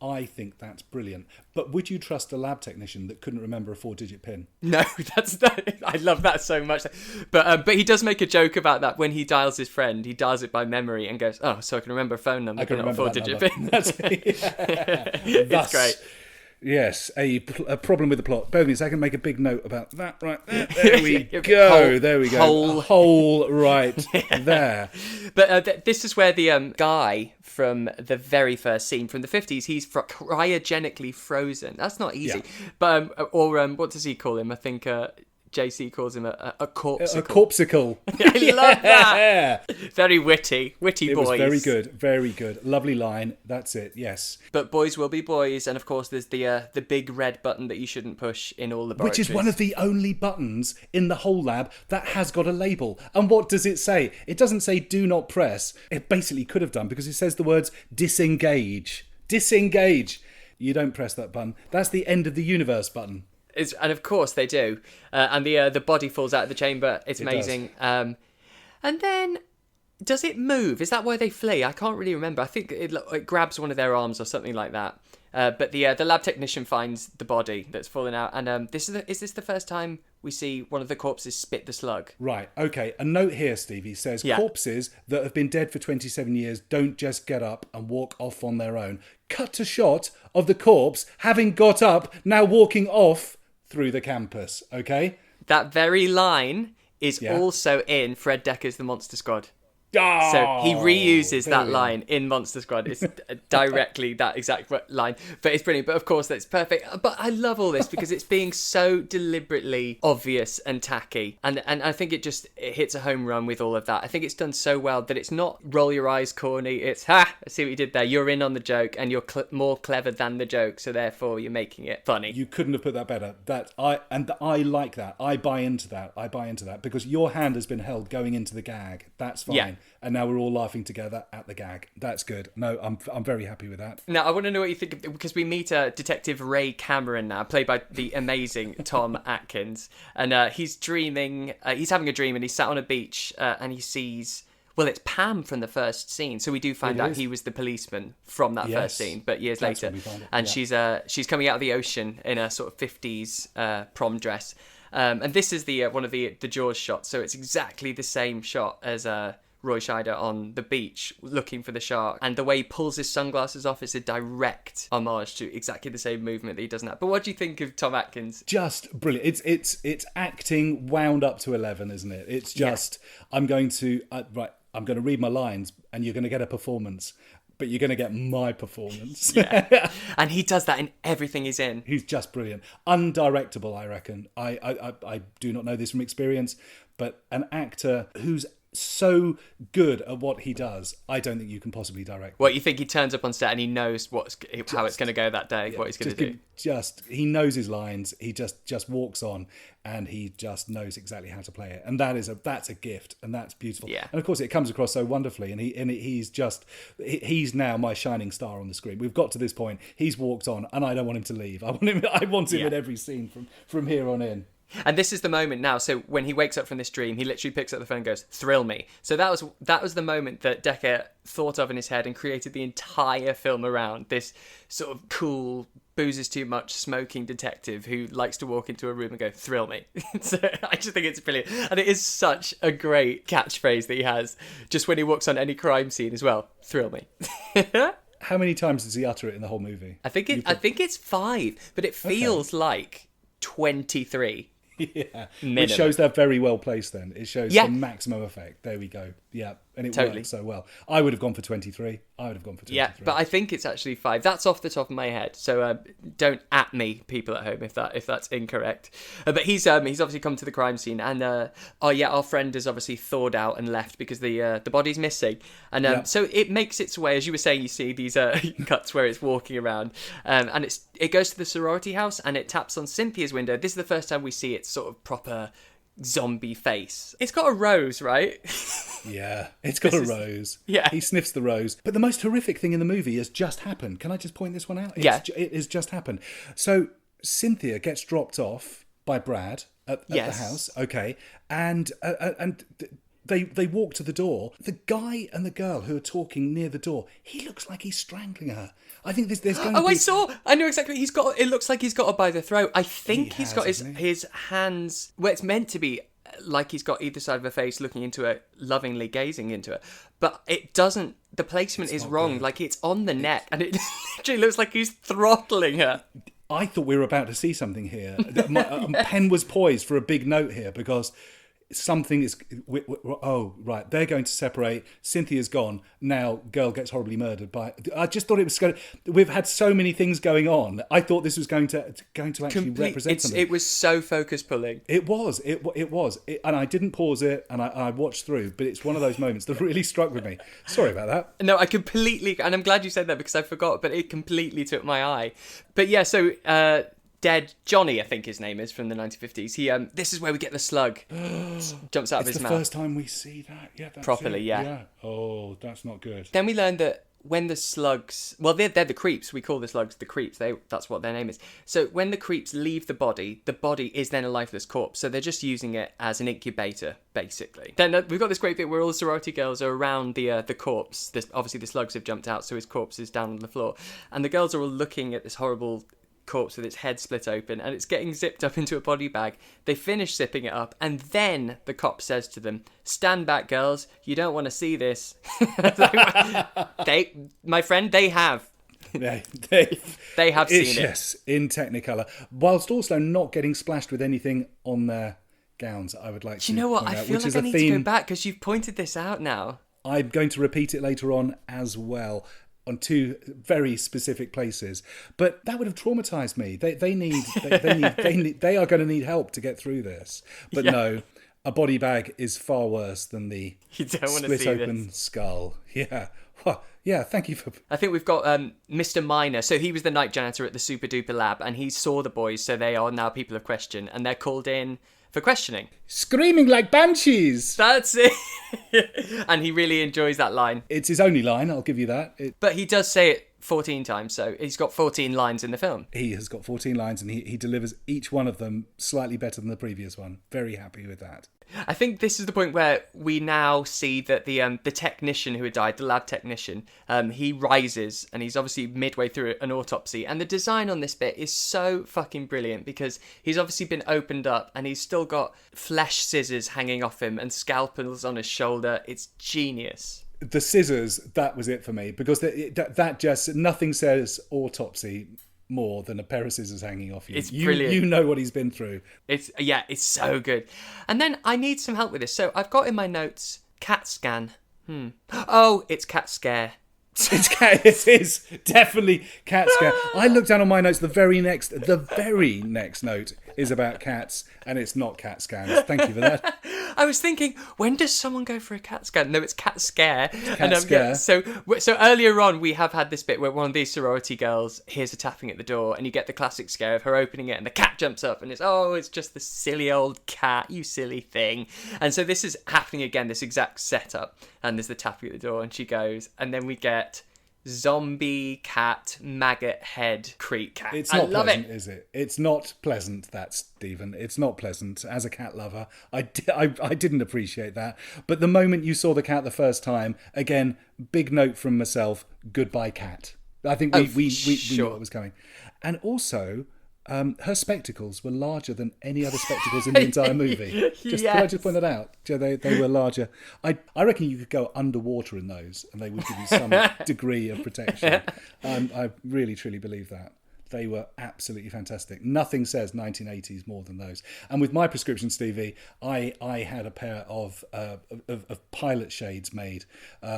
I think that's brilliant. But would you trust a lab technician that couldn't remember a 4-digit PIN? No, I love that so much. But he does make a joke about that when he dials his friend. He dials it by memory and goes, "Oh, so I can remember a phone number, I can but not a remember 4-digit PIN." It's great. Yes, a problem with the plot. Bear with me a second, make a big note about that right there. There we go. There we go. Hole right there. But this is where the guy from the very first scene from the 50s, he's cryogenically frozen. That's not easy. Yeah. But what does he call him? I think JC calls him a corpsicle. A corpsicle. I love that. Very witty boys. It was very good. Lovely line. That's it. Yes. But boys will be boys, and of course there's the big red button that you shouldn't push in all laboratories. Which is one of the only buttons in the whole lab that has got a label. And what does it say? It doesn't say "do not press." It basically could have done, because it says the words "disengage." Disengage. You don't press that button. That's the end of the universe button. And of course they do. And the body falls out of the chamber. It's amazing. And then, does it move? Is that why they flee? I can't really remember. I think it grabs one of their arms or something like that. But the lab technician finds the body that's fallen out. And is this the first time we see one of the corpses spit the slug? Right, okay. A note here, Stevie, says corpses that have been dead for 27 years don't just get up and walk off on their own. Cut to shot of the corpse having got up, now walking off through the campus, okay? That very line is also in Fred Dekker's The Monster Squad. Oh, so he reuses that line in Monster Squad. It's directly that exact line. But it's brilliant. But of course, that's perfect. But I love all this because it's being so deliberately obvious and tacky. And I think it hits a home run with all of that. I think it's done so well that it's not roll your eyes corny. It's, I see what you did there. You're in on the joke and you're more clever than the joke. So therefore, you're making it funny. You couldn't have put that better. I like that. I buy into that because your hand has been held going into the gag. That's fine. Yeah. And now we're all laughing together at the gag. That's good. No, I'm very happy with that. Now, I want to know what you think, because we meet Detective Ray Cameron now, played by the amazing Tom Atkins. And he's dreaming, he's having a dream, and he's sat on a beach and he sees... Well, it's Pam from the first scene, so we do find out he was the policeman from that first scene, but years later. And she's coming out of the ocean in a sort of 50s prom dress. And this is the one of the Jaws shots, so it's exactly the same shot as Roy Scheider on the beach looking for the shark, and the way he pulls his sunglasses off is a direct homage to exactly the same movement that he does in that. But what do you think of Tom Atkins? Just brilliant. It's acting wound up to 11, isn't it? It's just I'm going to read my lines and you're going to get a performance, but you're going to get my performance. Yeah. And he does that in everything he's in. He's just brilliant. Undirectable, I reckon. I do not know this from experience, but an actor who's so good at what he does, I don't think you can possibly direct. What, you think he turns up on set and he knows how it's going to go that day, what he's going to do? He knows his lines. He just walks on, and he just knows exactly how to play it, and that's a gift, and that's beautiful. Yeah. And of course, it comes across so wonderfully, and he's now my shining star on the screen. We've got to this point. He's walked on, and I don't want him to leave. I want him in every scene from here on in. And this is the moment now. So when he wakes up from this dream, he literally picks up the phone and goes, "Thrill me." So that was the moment that Dekker thought of in his head and created the entire film around this sort of cool, boozes too much, smoking detective who likes to walk into a room and go, "Thrill me." So I just think it's brilliant. And it is such a great catchphrase that he has just when he walks on any crime scene as well. "Thrill me." How many times does he utter it in the whole movie? I think it's 5, but it feels like 23. Yeah, Minimum. Which shows they're very well placed then. It shows the maximum effect. There we go. Yeah, and it works so well. I would have gone for 23. Yeah, but I think it's actually 5. That's off the top of my head. So don't at me, people at home, if that's incorrect. But he's obviously come to the crime scene, and our friend has obviously thawed out and left because the body's missing, and so it makes its way. As you were saying, you see these cuts where it's walking around, and it goes to the sorority house and it taps on Cynthia's window. This is the first time we see its sort of proper zombie face. It's got a rose, right? Yeah, it's got a rose. Yeah. He sniffs the rose. But the most horrific thing in the movie has just happened. Can I just point this one out? It has just happened. So Cynthia gets dropped off by Brad at the house. Okay. And they walk to the door. The guy and the girl who are talking near the door, he looks like he's strangling her. I think there's going to be... I know exactly. It looks like he's got her by the throat. I think he's got his hands... Well, it's meant to be like he's got either side of her face looking into her, lovingly gazing into her. But it doesn't... The placement is wrong. Good. Like, it's on the neck, and it literally looks like he's throttling her. I thought we were about to see something here. My pen was poised for a big note here, because... something is... Oh, right. They're going to separate. Cynthia's gone. Now, girl gets horribly murdered by... I just thought it was going to... We've had so many things going on. I thought this was going to actually represent something. It was so focus pulling. It was. And I didn't pause it, and I watched through, but it's one of those moments that really struck with me. Sorry about that. No, I completely... And I'm glad you said that, because I forgot, but it completely took my eye. But yeah, so... Dead Johnny, I think his name is, from the 1950s. He this is where we get the slug. Jumps out of his mouth. It's the first time we see that. Yeah, that's properly. It. Yeah. Oh, that's not good. Then we learn that when the slugs, well, they're the creeps. We call the slugs the creeps. That's what their name is. So when the creeps leave the body is then a lifeless corpse. So they're just using it as an incubator, basically. Then we've got this great bit where all the sorority girls are around the corpse. Obviously the slugs have jumped out, so his corpse is down on the floor, and the girls are all looking at this horrible corpse with its head split open, and it's getting zipped up into a body bag. They finish zipping it up, and then the cop says to them, "Stand back, girls, you don't want to see this." My friend, they have. They have seen it. Yes, in Technicolor, whilst also not getting splashed with anything on their gowns. I would like to. Do you know what? I feel like I need to go back, because you've pointed this out now. I'm going to repeat it later on as well, on 2 very specific places, but that would have traumatized me. They are going to need help to get through this. But no, a body bag is far worse than the split open skull. Yeah. Well, yeah, thank you for... I think we've got Mr. Miner. So he was the night janitor at the Super Duper Lab, and he saw the boys, so they are now people of question, and they're called in for questioning. Screaming like banshees! That's it! And he really enjoys that line. It's his only line, I'll give you that. But he does say it 14 times, so he's got 14 lines in the film. He has got 14 lines, and he delivers each one of them slightly better than the previous one. Very happy with that. I think this is the point where we now see that the technician who had died, the lab technician, he rises, and he's obviously midway through an autopsy. And the design on this bit is so fucking brilliant, because he's obviously been opened up, and he's still got flesh scissors hanging off him and scalpels on his shoulder. It's genius. The scissors, that was it for me, because that just, nothing says autopsy more than a pair of scissors hanging off you. It's brilliant. You know what he's been through. It's so good. And then I need some help with this. So I've got in my notes, CAT scan. Oh, it's cat scare. It is definitely cat scare. I looked down on my notes. The very next note is about cats, and it's not cat scans. Thank you for that. I was thinking, when does someone go for a cat scan? No, it's cat scare. Cat scare. So earlier on, we have had this bit where one of these sorority girls hears a tapping at the door, and you get the classic scare of her opening it, and the cat jumps up, and it's just the silly old cat, you silly thing. And so this is happening again, this exact setup, and there's the tapping at the door, and she goes, and then we get zombie cat maggot head creep cat. It's not pleasant, it. Is it? It's not pleasant, that, Stephen. It's not pleasant. As a cat lover, I didn't appreciate that. But the moment you saw the cat the first time, again, big note from myself, goodbye cat. I think we knew what was coming. And also, her spectacles were larger than any other spectacles in the entire movie. Can I just point that out? They were larger. I reckon you could go underwater in those, and they would give you some degree of protection. I really, truly believe that. They were absolutely fantastic. Nothing says 1980s more than those. And with my prescription, Stevie, I had a pair of pilot shades made.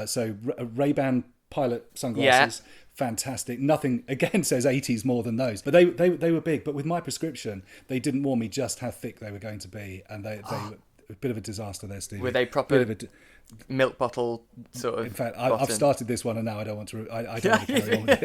So Ray-Ban pilot sunglasses. Yeah. Fantastic. Nothing, again, says 80s more than those. But they were big. But with my prescription, they didn't warn me just how thick they were going to be. And they were a bit of a disaster there, Steve. Were they proper milk bottle sort of? In fact, I've started this one, and now I don't want to. I don't want to carry on with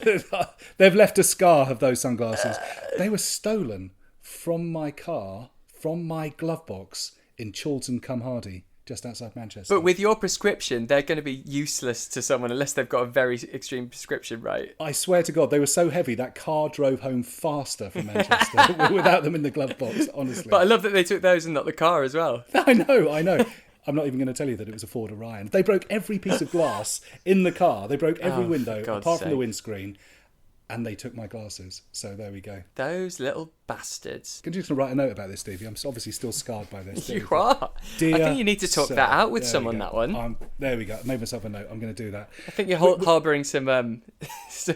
it. They've left a scar of those sunglasses. They were stolen from my car, from my glove box in Chorlton-cum-Hardy, just outside Manchester. But with your prescription, they're going to be useless to someone unless they've got a very extreme prescription, right? I swear to God, they were so heavy that car drove home faster from Manchester without them in the glove box, honestly. But I love that they took those and not the car as well. I know. I'm not even going to tell you that it was a Ford Orion. They broke every piece of glass in the car. They broke every window, apart from the windscreen. And they took my glasses. So there we go. Those little bastards. Can you just write a note about this, Stevie? I'm obviously still scarred by this. You are. Dear I think you need to talk that out with someone, that one. There we go. I made myself a note. I'm going to do that. I think you're harbouring some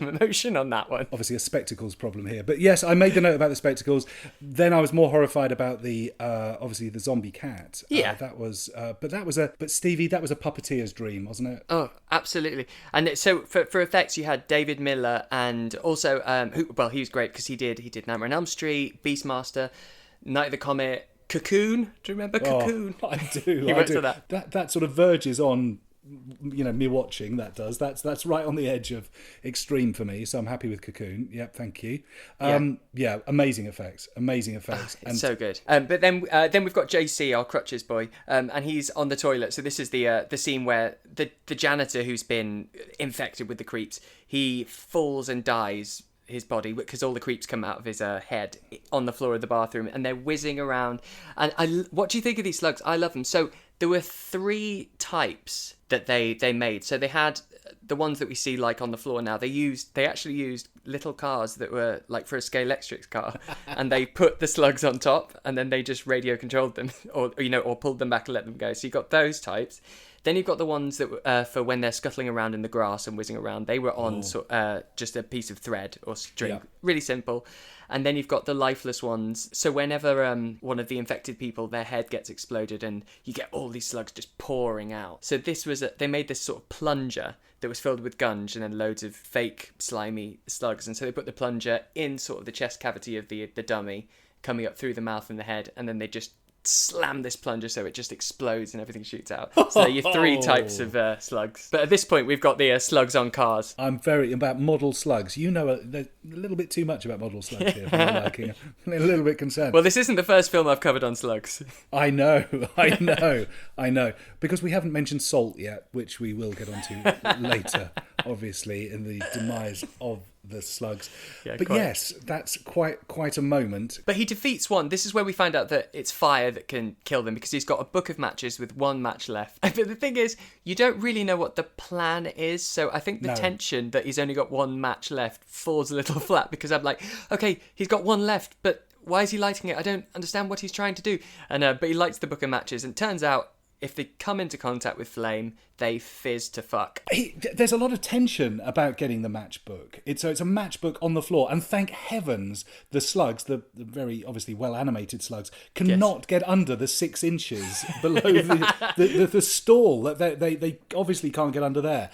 emotion on that one. Obviously a spectacles problem here. But yes, I made the note about the spectacles. Then I was more horrified about the, obviously, the zombie cat. Yeah. But Stevie, that was a puppeteer's dream, wasn't it? Oh, absolutely. And so for effects, you had David Miller and also, he was great because he did Nightmare on Elm Street, Beastmaster, Night of the Comet, Cocoon. Do you remember Cocoon? Oh, I do. He went to that. That sort of verges on, me watching. That's right on the edge of extreme for me. So I'm happy with Cocoon. Yep, thank you. Amazing effects. It's so good. But then we've got JC, our crutches boy, and he's on the toilet. So this is the scene where the janitor who's been infected with the creeps, he falls and dies. His body, because all the creeps come out of his head on the floor of the bathroom, and they're whizzing around. And what do you think of these slugs? I love them. So there were 3 types that they made. So they had the ones that we see like on the floor now. They actually used little cars that were like for a Scalextric car, and they put the slugs on top, and then they just radio controlled them, or pulled them back and let them go. So you got those types. Then you've got the ones that for when they're scuttling around in the grass and whizzing around. They were on just a piece of thread or string. Yeah. Really simple. And then you've got the lifeless ones. So whenever one of the infected people, their head gets exploded and you get all these slugs just pouring out. So they made this sort of plunger that was filled with gunge and then loads of fake slimy slugs. And so they put the plunger in sort of the chest cavity of the dummy, coming up through the mouth and the head. And then they just slam this plunger so it just explodes and everything shoots out. So you're 3 types of slugs. But at this point, we've got the slugs on cars. I'm very about model slugs. You know a little bit too much about model slugs here for my liking. I'm a little bit concerned. Well, this isn't the first film I've covered on slugs. I know. Because we haven't mentioned salt yet, which we will get onto later. obviously, in the demise of the slugs. Yeah, but quite. yes, that's quite a moment. But he defeats one. This is where we find out that it's fire that can kill them, because he's got a book of matches with one match left. But the thing is, you don't really know what the plan is, so I think the tension that he's only got one match left falls a little flat, because I'm like, okay, he's got one left, but why is he lighting it? I don't understand what he's trying to do. And but he lights the book of matches, and it turns out if they come into contact with flame, they fizz to fuck. There's a lot of tension about getting the matchbook. It's a matchbook on the floor, and thank heavens the slugs, the very obviously well-animated slugs, cannot get under the 6 inches below the stall. They obviously can't get under there.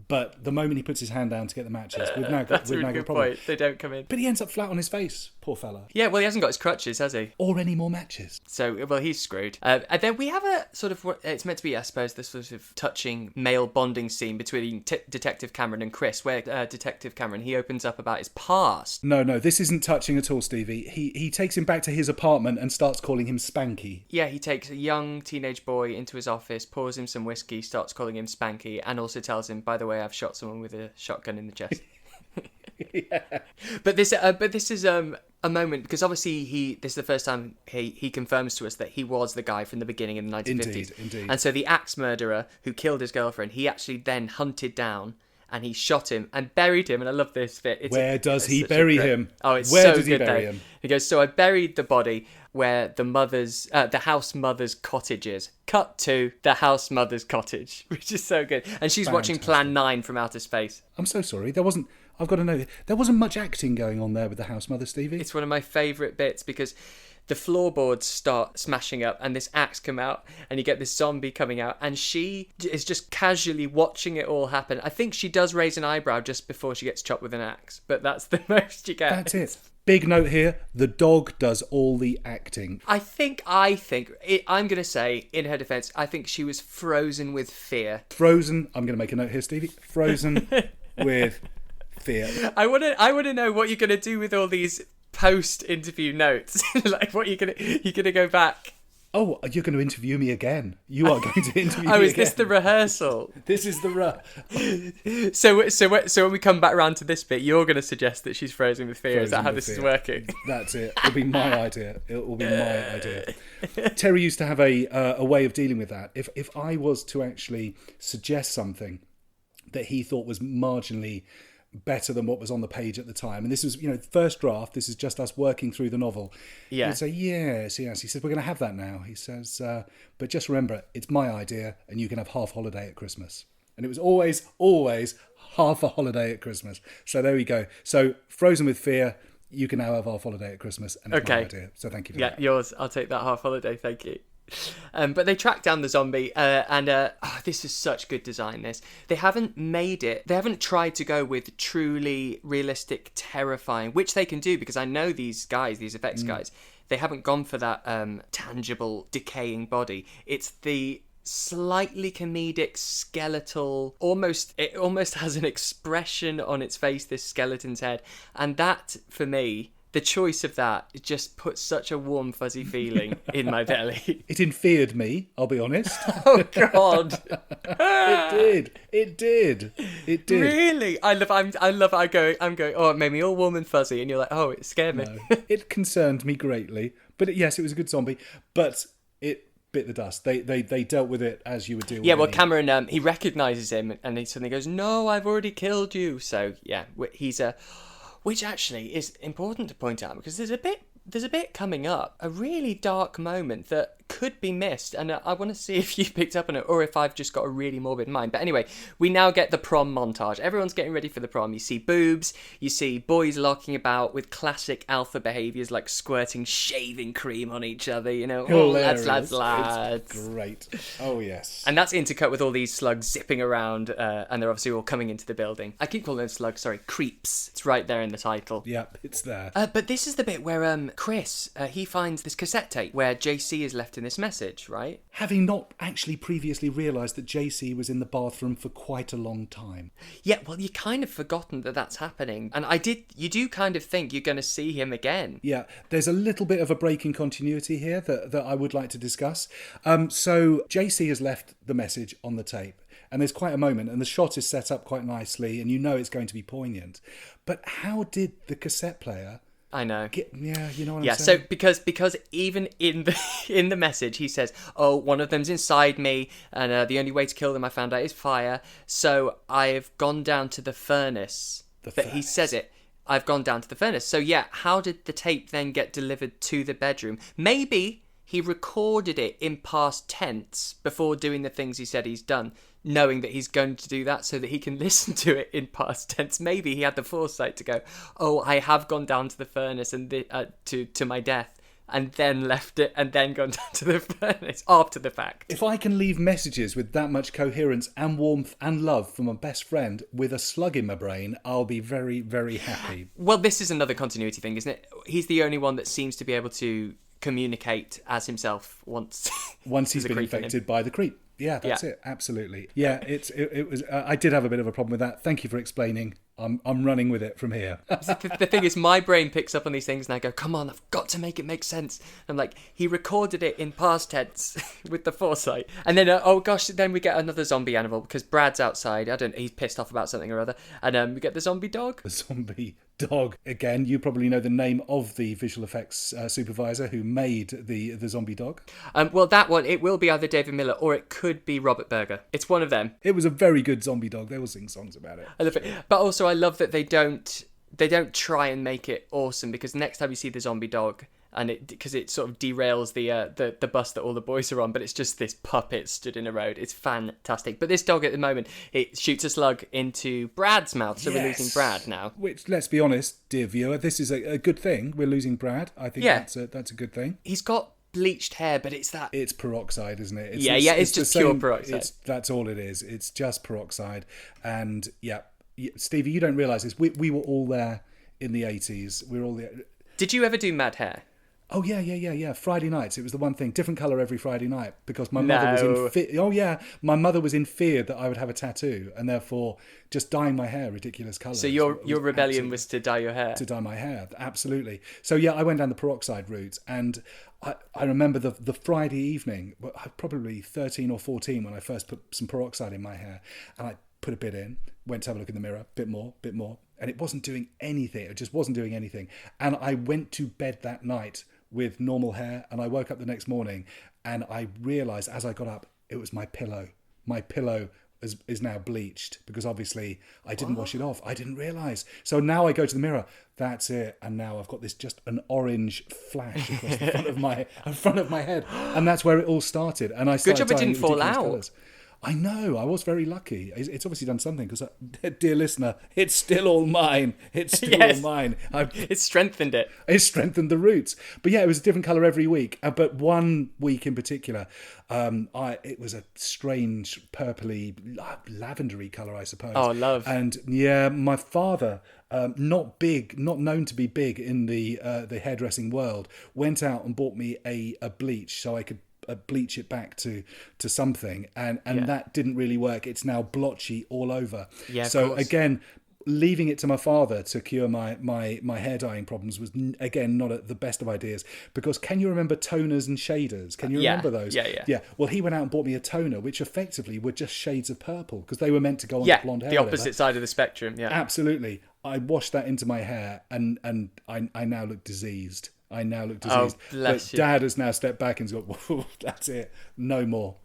But the moment he puts his hand down to get the matches, we've now got a problem. Point. They don't come in. But he ends up flat on his face, poor fella. Yeah, well, he hasn't got his crutches, has he? Or any more matches. So, well, he's screwed. And then we have a sort of, it's meant to be, I suppose, this sort of touching male bonding scene between Detective Cameron and Chris, where Detective Cameron, he opens up about his past. No, this isn't touching at all, Stevie. He takes him back to his apartment and starts calling him Spanky. Yeah, he takes a young teenage boy into his office, pours him some whiskey, starts calling him Spanky, and also tells him, by the way, I've shot someone with a shotgun in the chest. Yeah. But this is a moment, because obviously this is the first time he confirms to us that he was the guy from the beginning in the 1950s. Indeed. And so the axe murderer who killed his girlfriend, he actually then hunted down and he shot him and buried him. And I love this bit. Where does he bury him? Oh, it's where so does he good bury though. him? He goes, so I buried the body where the house mother's cottage is. Cut to the house mother's cottage, which is so good. And she's watching Plan 9 from outer space. I'm so sorry. I've got to know, there wasn't much acting going on there with the house mother, Stevie. It's one of my favourite bits, because the floorboards start smashing up and this axe come out and you get this zombie coming out, and she is just casually watching it all happen. I think she does raise an eyebrow just before she gets chopped with an axe, but that's the most you get. That's it. Big note here, the dog does all the acting. I'm going to say, in her defence, I think she was frozen with fear. Frozen, I'm going to make a note here, Stevie. Frozen with fear. I want to know what you're going to do with all these post-interview notes. Like, what you're going to go back. Oh, you're going to interview me again. You are going to interview me again. Oh, is this the rehearsal? This is the So when we come back round to this bit, you're going to suggest that she's frozen with fear. Frozen is that how this fear. is working? That's it. It'll be my idea. It will be my idea. Terry used to have a way of dealing with that. If I was to actually suggest something that he thought was marginally better than what was on the page at the time, and this was, first draft, this is just us working through the novel, yeah, he'd say yes. He says, we're going to have that now. He says, but just remember, it's my idea and you can have half holiday at Christmas. And it was always half a holiday at Christmas. So there we go. So Frozen with Fear, you can now have half holiday at Christmas, and it's my idea. So thank you for that. Yeah, yours. I'll take that half holiday, thank you. But they track down the zombie, and this is such good design. They haven't tried to go with truly realistic, terrifying, which they can do, because I know these effects guys, they haven't gone for that tangible, decaying body. It's the slightly comedic, skeletal, it almost has an expression on its face, this skeleton's head, and that, for me, the choice of that just puts such a warm, fuzzy feeling in my belly. It infeared me, I'll be honest. Oh, God. It did. Really? I'm going, oh, it made me all warm and fuzzy, and you're like, oh, it scared me. No, it concerned me greatly. But yes, it was a good zombie, but it bit the dust. They dealt with it as you would deal with it. Yeah, well, Cameron, he recognises him, and he suddenly goes, no, I've already killed you. So, yeah, he's a... Which actually is important to point out, because there's a bit coming up, a really dark moment that could be missed, and I want to see if you picked up on it or if I've just got a really morbid mind. But anyway, we now get the prom montage. Everyone's getting ready for the prom. You see boobs, you see boys locking about with classic alpha behaviours like squirting shaving cream on each other, oh, lads. It's great. Oh, yes. And that's intercut with all these slugs zipping around, and they're obviously all coming into the building. I keep calling them slugs, sorry, creeps. It's right there in the title. Yep, it's there. But this is the bit where Chris, he finds this cassette tape where JC is left in this message, right? Having not actually previously realised that JC was in the bathroom for quite a long time. Yeah, well, you kind of forgotten that that's happening. And you do kind of think you're going to see him again. Yeah, there's a little bit of a break in continuity here that I would like to discuss. So JC has left the message on the tape. and there's quite a moment, and the shot is set up quite nicely, and you know it's going to be poignant. But how did the cassette player... I know. You know what I'm saying? So because even in the message he says, "Oh, one of them's inside me, and the only way to kill them I found out is fire. So I've gone down to the furnace." He says it. I've gone down to the furnace. So yeah, how did the tape then get delivered to the bedroom? Maybe he recorded it in past tense before doing the things he said he's done, knowing that he's going to do that so that he can listen to it in past tense. Maybe he had the foresight to go, "Oh, I have gone down to the furnace and to my death," and then left it and then gone down to the furnace after the fact. If I can leave messages with that much coherence and warmth and love from a best friend with a slug in my brain, I'll be very, very happy. Well, this is another continuity thing, isn't it? He's the only one that seems to be able to communicate as himself once he's been infected by the creep. Yeah, that's it. Absolutely. Yeah, it was. I did have a bit of a problem with that. Thank you for explaining. I'm running with it from here. The thing is, my brain picks up on these things and I go, "Come on, I've got to make it make sense." I'm like, he recorded it in past tense with the foresight, and then oh gosh, then we get another zombie animal because Brad's outside. He's pissed off about something or other, and we get the zombie dog. The zombie dog again. You probably know the name of the visual effects supervisor who made the zombie dog. Well, that one, it will be either David Miller or it could be Robert Berger. It's one of them. It was a very good zombie dog. They will sing songs about it. I love it, but also I love that they don't try and make it awesome, because next time you see the zombie dog, and because it sort of derails the bus that all the boys are on, but it's just this puppet stood in a road. It's fantastic. But this dog at the moment, it shoots a slug into Brad's mouth, so we're losing Brad now. Which, let's be honest, dear viewer, this is a good thing. We're losing Brad. I think that's a good thing. He's got bleached hair, but it's peroxide, isn't it? It's just pure peroxide. That's all it is. It's just peroxide. And yeah, Stevie, you don't realise this. We were all there in the 80s. We're all there. Did you ever do Mad Hair? Oh, yeah. Friday nights. It was the one thing. Different colour every Friday night, because my mother was in fear. Oh, yeah. My mother was in fear that I would have a tattoo, and therefore just dyeing my hair ridiculous colours. So your rebellion was to dye your hair? To dye my hair, absolutely. So, yeah, I went down the peroxide route, and I remember the Friday evening, probably 13 or 14, when I first put some peroxide in my hair, and I put a bit in, went to have a look in the mirror, bit more, and it wasn't doing anything. It just wasn't doing anything. And I went to bed that night with normal hair, and I woke up the next morning and I realised as I got up, it was my pillow. My pillow is now bleached, because obviously I didn't wash it off. I didn't realise. So now I go to the mirror, that's it, and now I've got this just an orange flash across the front of my head, and that's where it all started. And I started good job it didn't fall out. Colours. I know, I was very lucky. It's obviously done something, because, dear listener, it's still all mine. It's still all mine. It's strengthened it. It's strengthened the roots. But yeah, it was a different colour every week. But one week in particular, it was a strange purpley, lavendery colour, I suppose. Oh, love. And yeah, my father, not known to be big in the hairdressing world, went out and bought me a bleach so I could bleach it back to something, and that didn't really work. It's now blotchy all over. So again, leaving it to my father to cure my hair dyeing problems was again not the best of ideas, because can you remember toners and shaders? Can you remember those? Yeah. Well, he went out and bought me a toner which effectively were just shades of purple, because they were meant to go on the blonde hair. The opposite side of the spectrum. Yeah, absolutely. I washed that into my hair, and I now look diseased. Oh, bless you. Dad has now stepped back and gone, "Whoa, that's it. No more.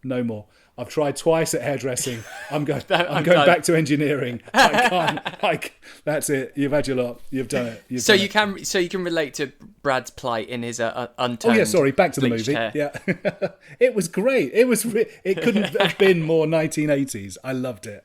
I've tried twice at hairdressing. I'm going back to engineering. I can't. That's it. You've had your lot. You've done it. You can relate to Brad's plight in his untoned. Oh yeah, sorry. Back to the movie. Hair. Yeah, it was great. It couldn't have been more 1980s. I loved it.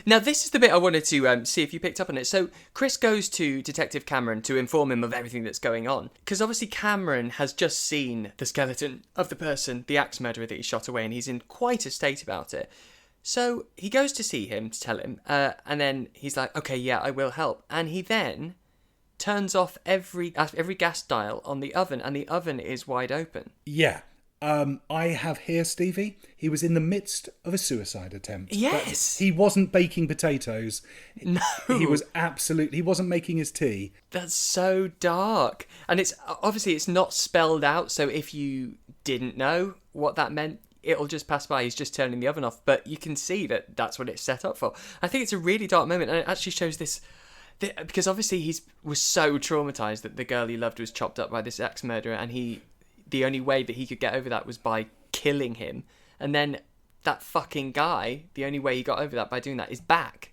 Now this is the bit I wanted to see if you picked up on it. So Chris goes to Detective Cameron to inform him of everything that's going on, because obviously Cameron has just seen the skeleton of the person, the axe murderer that he shot away, and he's in quite a state about it. So he goes to see him to tell him, and then he's like, "Okay, yeah, I will help." And he then turns off every gas dial on the oven, and the oven is wide open. Yeah. I have here, Stevie, he was in the midst of a suicide attempt. Yes. He wasn't baking potatoes. No. He wasn't making his tea. That's so dark. And it's not spelled out, so if you didn't know what that meant, it'll just pass by. He's just turning the oven off. But you can see that that's what it's set up for. I think it's a really dark moment, and it actually shows this... Because obviously he was so traumatised that the girl he loved was chopped up by this ex-murderer, and the only way that he could get over that was by killing him. And then that fucking guy, the only way he got over that by doing that is back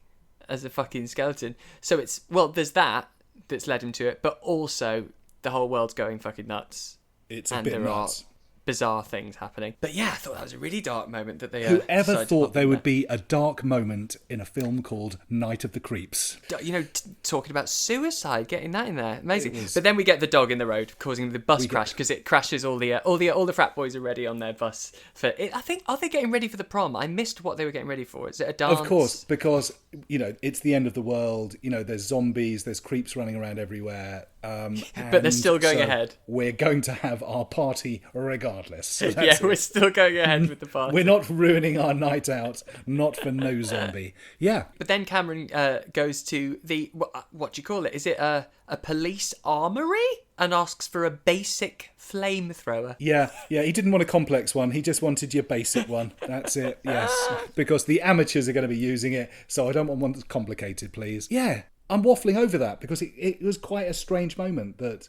as a fucking skeleton. So it's, well, there's that's led him to it, but also the whole world's going fucking nuts. It's a bit nuts. Bizarre things happening. But yeah, I thought that was a really dark moment that they... Whoever thought there would be a dark moment in a film called Night of the Creeps? You know, talking about suicide, getting that in there, amazing. But then we get the dog in the road, causing the bus crash, because it crashes all the frat boys are ready on their bus for it. I think, are they getting ready for the prom? I missed what they were getting ready for. Is it a dance? Of course, because it's the end of the world. There's zombies, there's creeps running around everywhere. But they're still going ahead. We're going to have our party regardless. So we're still going ahead with the party. We're not ruining our night out, not for no zombie. Yeah. But then Cameron goes to the, what do you call it? Is it a police armory? And asks for a basic flamethrower. Yeah, he didn't want a complex one. He just wanted your basic one. That's it, yes. Because the amateurs are going to be using it, so I don't want one that's complicated, please. Yeah, I'm waffling over that because it was quite a strange moment that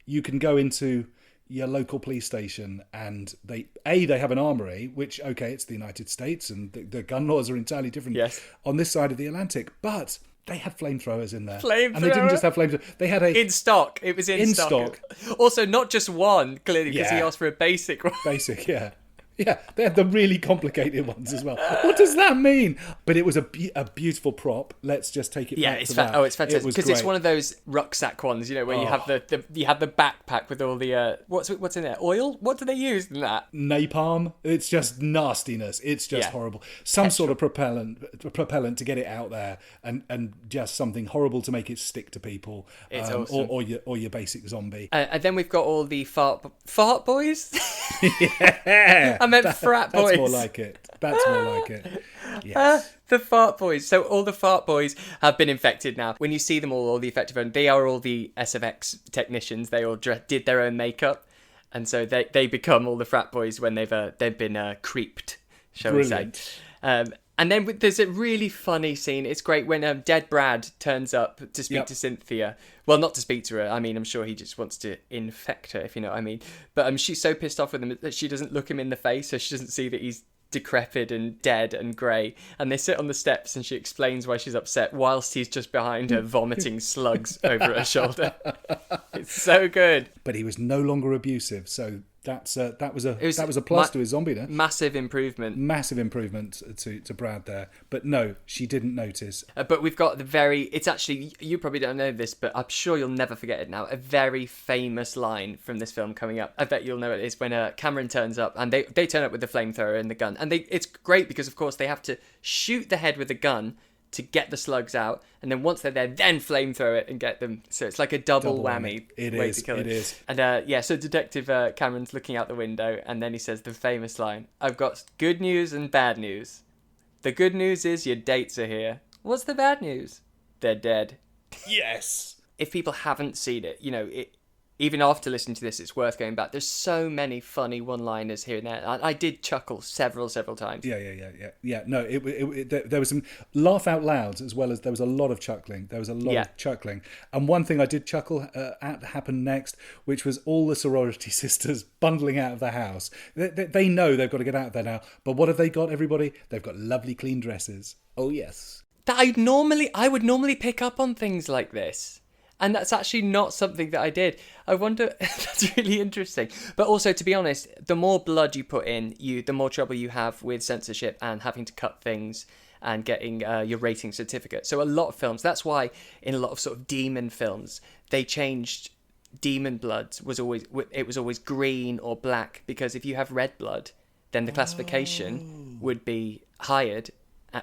you can go into your local police station and they have an armory, which, okay, it's the United States and the gun laws are entirely different on this side of the Atlantic, but... they had flamethrowers in there. And they didn't just have flamethrowers. They had in stock. It was in stock. Also, not just one, clearly, because he asked for a basic one. Basic, yeah. Yeah, they had the really complicated ones as well. What does that mean? But it was a beautiful prop. Let's just take it back to that. It's fantastic. Because it's one of those rucksack ones, where you have the backpack with all the... what's in there? Oil? What do they use in that? Napalm. It's just nastiness. It's just horrible. Some sort of propellant to get it out there and just something horrible to make it stick to people. It's awesome. Or your basic zombie. And then we've got all the fart boys? Yeah. I meant frat boys. That's more like it. Yes. The fart boys. So all the fart boys have been infected now. When you see them all the effective ones, they are all the SFX technicians. They all did their own makeup. And so they become all the frat boys when they've been creeped, shall we say. And then there's a really funny scene. It's great when Dead Brad turns up to speak to Cynthia. Well, not to speak to her. I mean, I'm sure he just wants to infect her, if you know what I mean. But she's so pissed off with him that she doesn't look him in the face, so she doesn't see that he's decrepit and dead and grey. And they sit on the steps and she explains why she's upset whilst he's just behind her vomiting slugs over her shoulder. It's so good. But he was no longer abusive, so... that was a plus to his zombiness. Massive improvement to Brad there. But no, she didn't notice. But we've got it's actually, you probably don't know this, but I'm sure you'll never forget it now. A very famous line from this film coming up. I bet you'll know it is when Cameron turns up and they turn up with the flamethrower and the gun. And it's great because, of course, they have to shoot the head with a gun to get the slugs out, and then once they're there, then flamethrower it and get them. So it's like a double whammy. It way is. To kill It is. And so Detective Cameron's looking out the window, and then he says the famous line: "I've got good news and bad news. The good news is your dates are here. What's the bad news? They're dead." Yes. If people haven't seen it, even after listening to this, it's worth going back. There's so many funny one-liners here and there. I did chuckle several times. Yeah. No, there was some laugh out louds as well as there was a lot of chuckling. Of chuckling. And one thing I did chuckle at happened next, which was all the sorority sisters bundling out of the house. They know they've got to get out of there now. But what have they got, everybody? They've got lovely clean dresses. Oh, yes. I would normally pick up on things like this. And that's actually not something that I did. I wonder, that's really interesting. But also, to be honest, the more blood you put in, the more trouble you have with censorship and having to cut things and getting your rating certificate. So a lot of films, that's why in a lot of sort of demon films, they changed demon blood was always green or black, because if you have red blood, then the classification would be hired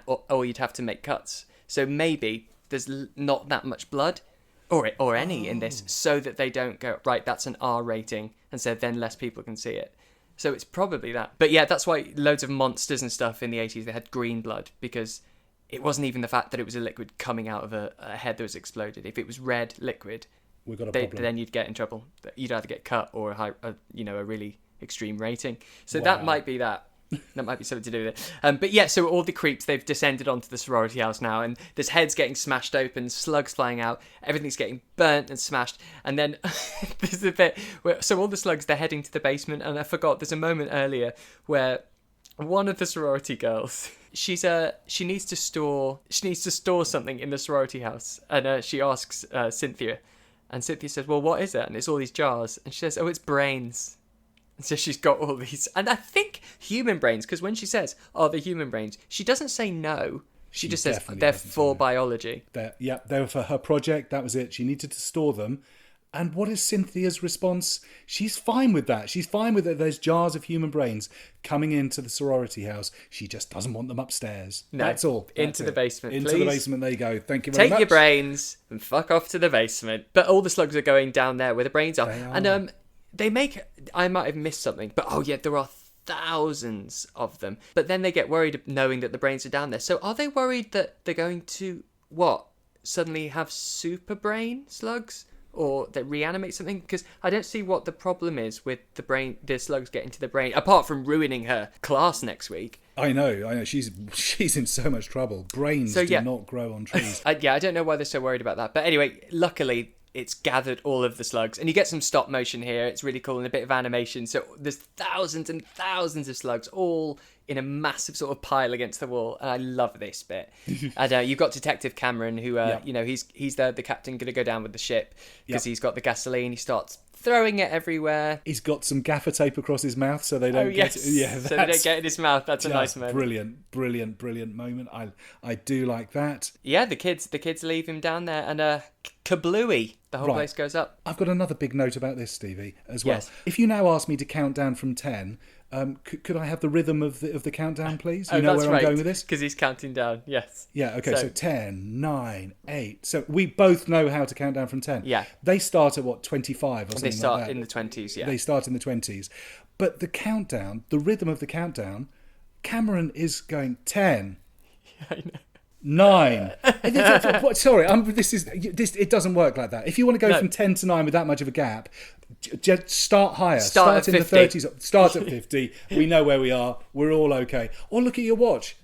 or you'd have to make cuts. So maybe there's not that much blood. Or any in this, so that they don't go, right, that's an R rating, and so then less people can see it. So it's probably that. But yeah, that's why loads of monsters and stuff in the 80s, they had green blood, because it wasn't even the fact that it was a liquid coming out of a head that was exploded. If it was red liquid, we've got a problem. Then you'd get in trouble. You'd either get cut or a really extreme rating. So that might be that. That might be something to do with it. But yeah, so all the creeps, they've descended onto the sorority house now, and there's heads getting smashed open, slugs flying out, everything's getting burnt and smashed, and then there's a bit where, so all the slugs, they're heading to the basement, and I forgot, there's a moment earlier where one of the sorority girls, she needs to store something in the sorority house, and she asks Cynthia, and Cynthia says, well, what is it? And it's all these jars, and she says, oh, it's brains. And so she's got all these, and I think human brains, because when she says, oh, they're human brains, she doesn't say no. She just says they're for biology. They were for her project. That was it. She needed to store them. And what is Cynthia's response? She's fine with that. She's fine with it. There's jars of human brains coming into the sorority house. She just doesn't want them upstairs. No, that's all. Into the basement, Into please. the basement, there you go. Thank you very much. Take your brains and fuck off to the basement. But all the slugs are going down there where the brains are. And they make... I might have missed something, but oh yeah, there are thousands of them. But then they get worried knowing that the brains are down there. So are they worried that they're going to, suddenly have super brain slugs? Or they reanimate something? Because I don't see what the problem is with the slugs getting to the brain, apart from ruining her class next week. I know. She's in so much trouble. Brains do not grow on trees. I don't know why they're so worried about that. But anyway, luckily, it's gathered all of the slugs. And you get some stop motion here. It's really cool, and a bit of animation. So there's thousands and thousands of slugs all in a massive sort of pile against the wall. And I love this bit. And you've got Detective Cameron, who, he's the captain going to go down with the ship because he's got the gasoline. He starts throwing it everywhere. He's got some gaffer tape across his mouth so they don't get it. Yeah, so they don't get it in his mouth. That's a nice moment. Brilliant moment. I do like that. Yeah, the kids leave him down there, and kablooey, the whole place goes up. I've got another big note about this, Stevie, as well. Yes. If you now ask me to count down from 10, could I have the rhythm of the countdown, please? You know where I'm going with this? Because he's counting down, yes. Yeah, okay, so 10, 9, 8. So we both know how to count down from 10. Yeah. They start at, 25 or something like that? They start in the 20s, yeah. They start in the 20s. But the countdown, the rhythm of the countdown, Cameron is going 10. Yeah, I know. 9. Sorry, it doesn't work like that. If you want to go from 10 to 9 with that much of a gap, just start higher. Start in 50. The 30s. Start at 50. We know where we are. We're all okay. Or look at your watch.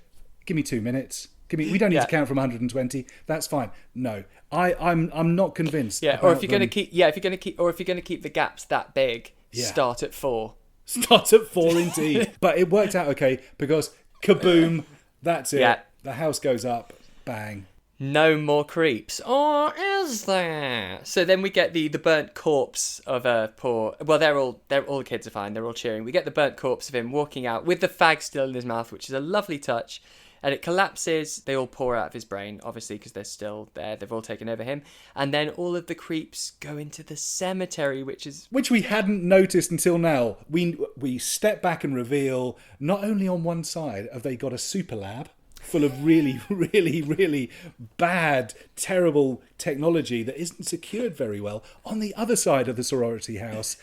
Give me 2 minutes. We don't need to count from 120. That's fine. No, I'm not convinced. Yeah, or if you're going to keep the gaps that big, start at 4. Start at 4 indeed. But it worked out okay because kaboom, that's it. Yeah. The house goes up, bang. No more creeps. Or is there? So then we get the burnt corpse of a poor... Well, all the kids are fine. They're all cheering. We get the burnt corpse of him walking out with the fag still in his mouth, which is a lovely touch. And it collapses. They all pour out of his brain, obviously, because they're still there. They've all taken over him. And then all of the creeps go into the cemetery, which we hadn't noticed until now. We step back and reveal, not only on one side have they got a super lab full of really, really, really bad, terrible technology that isn't secured very well. On the other side of the sorority house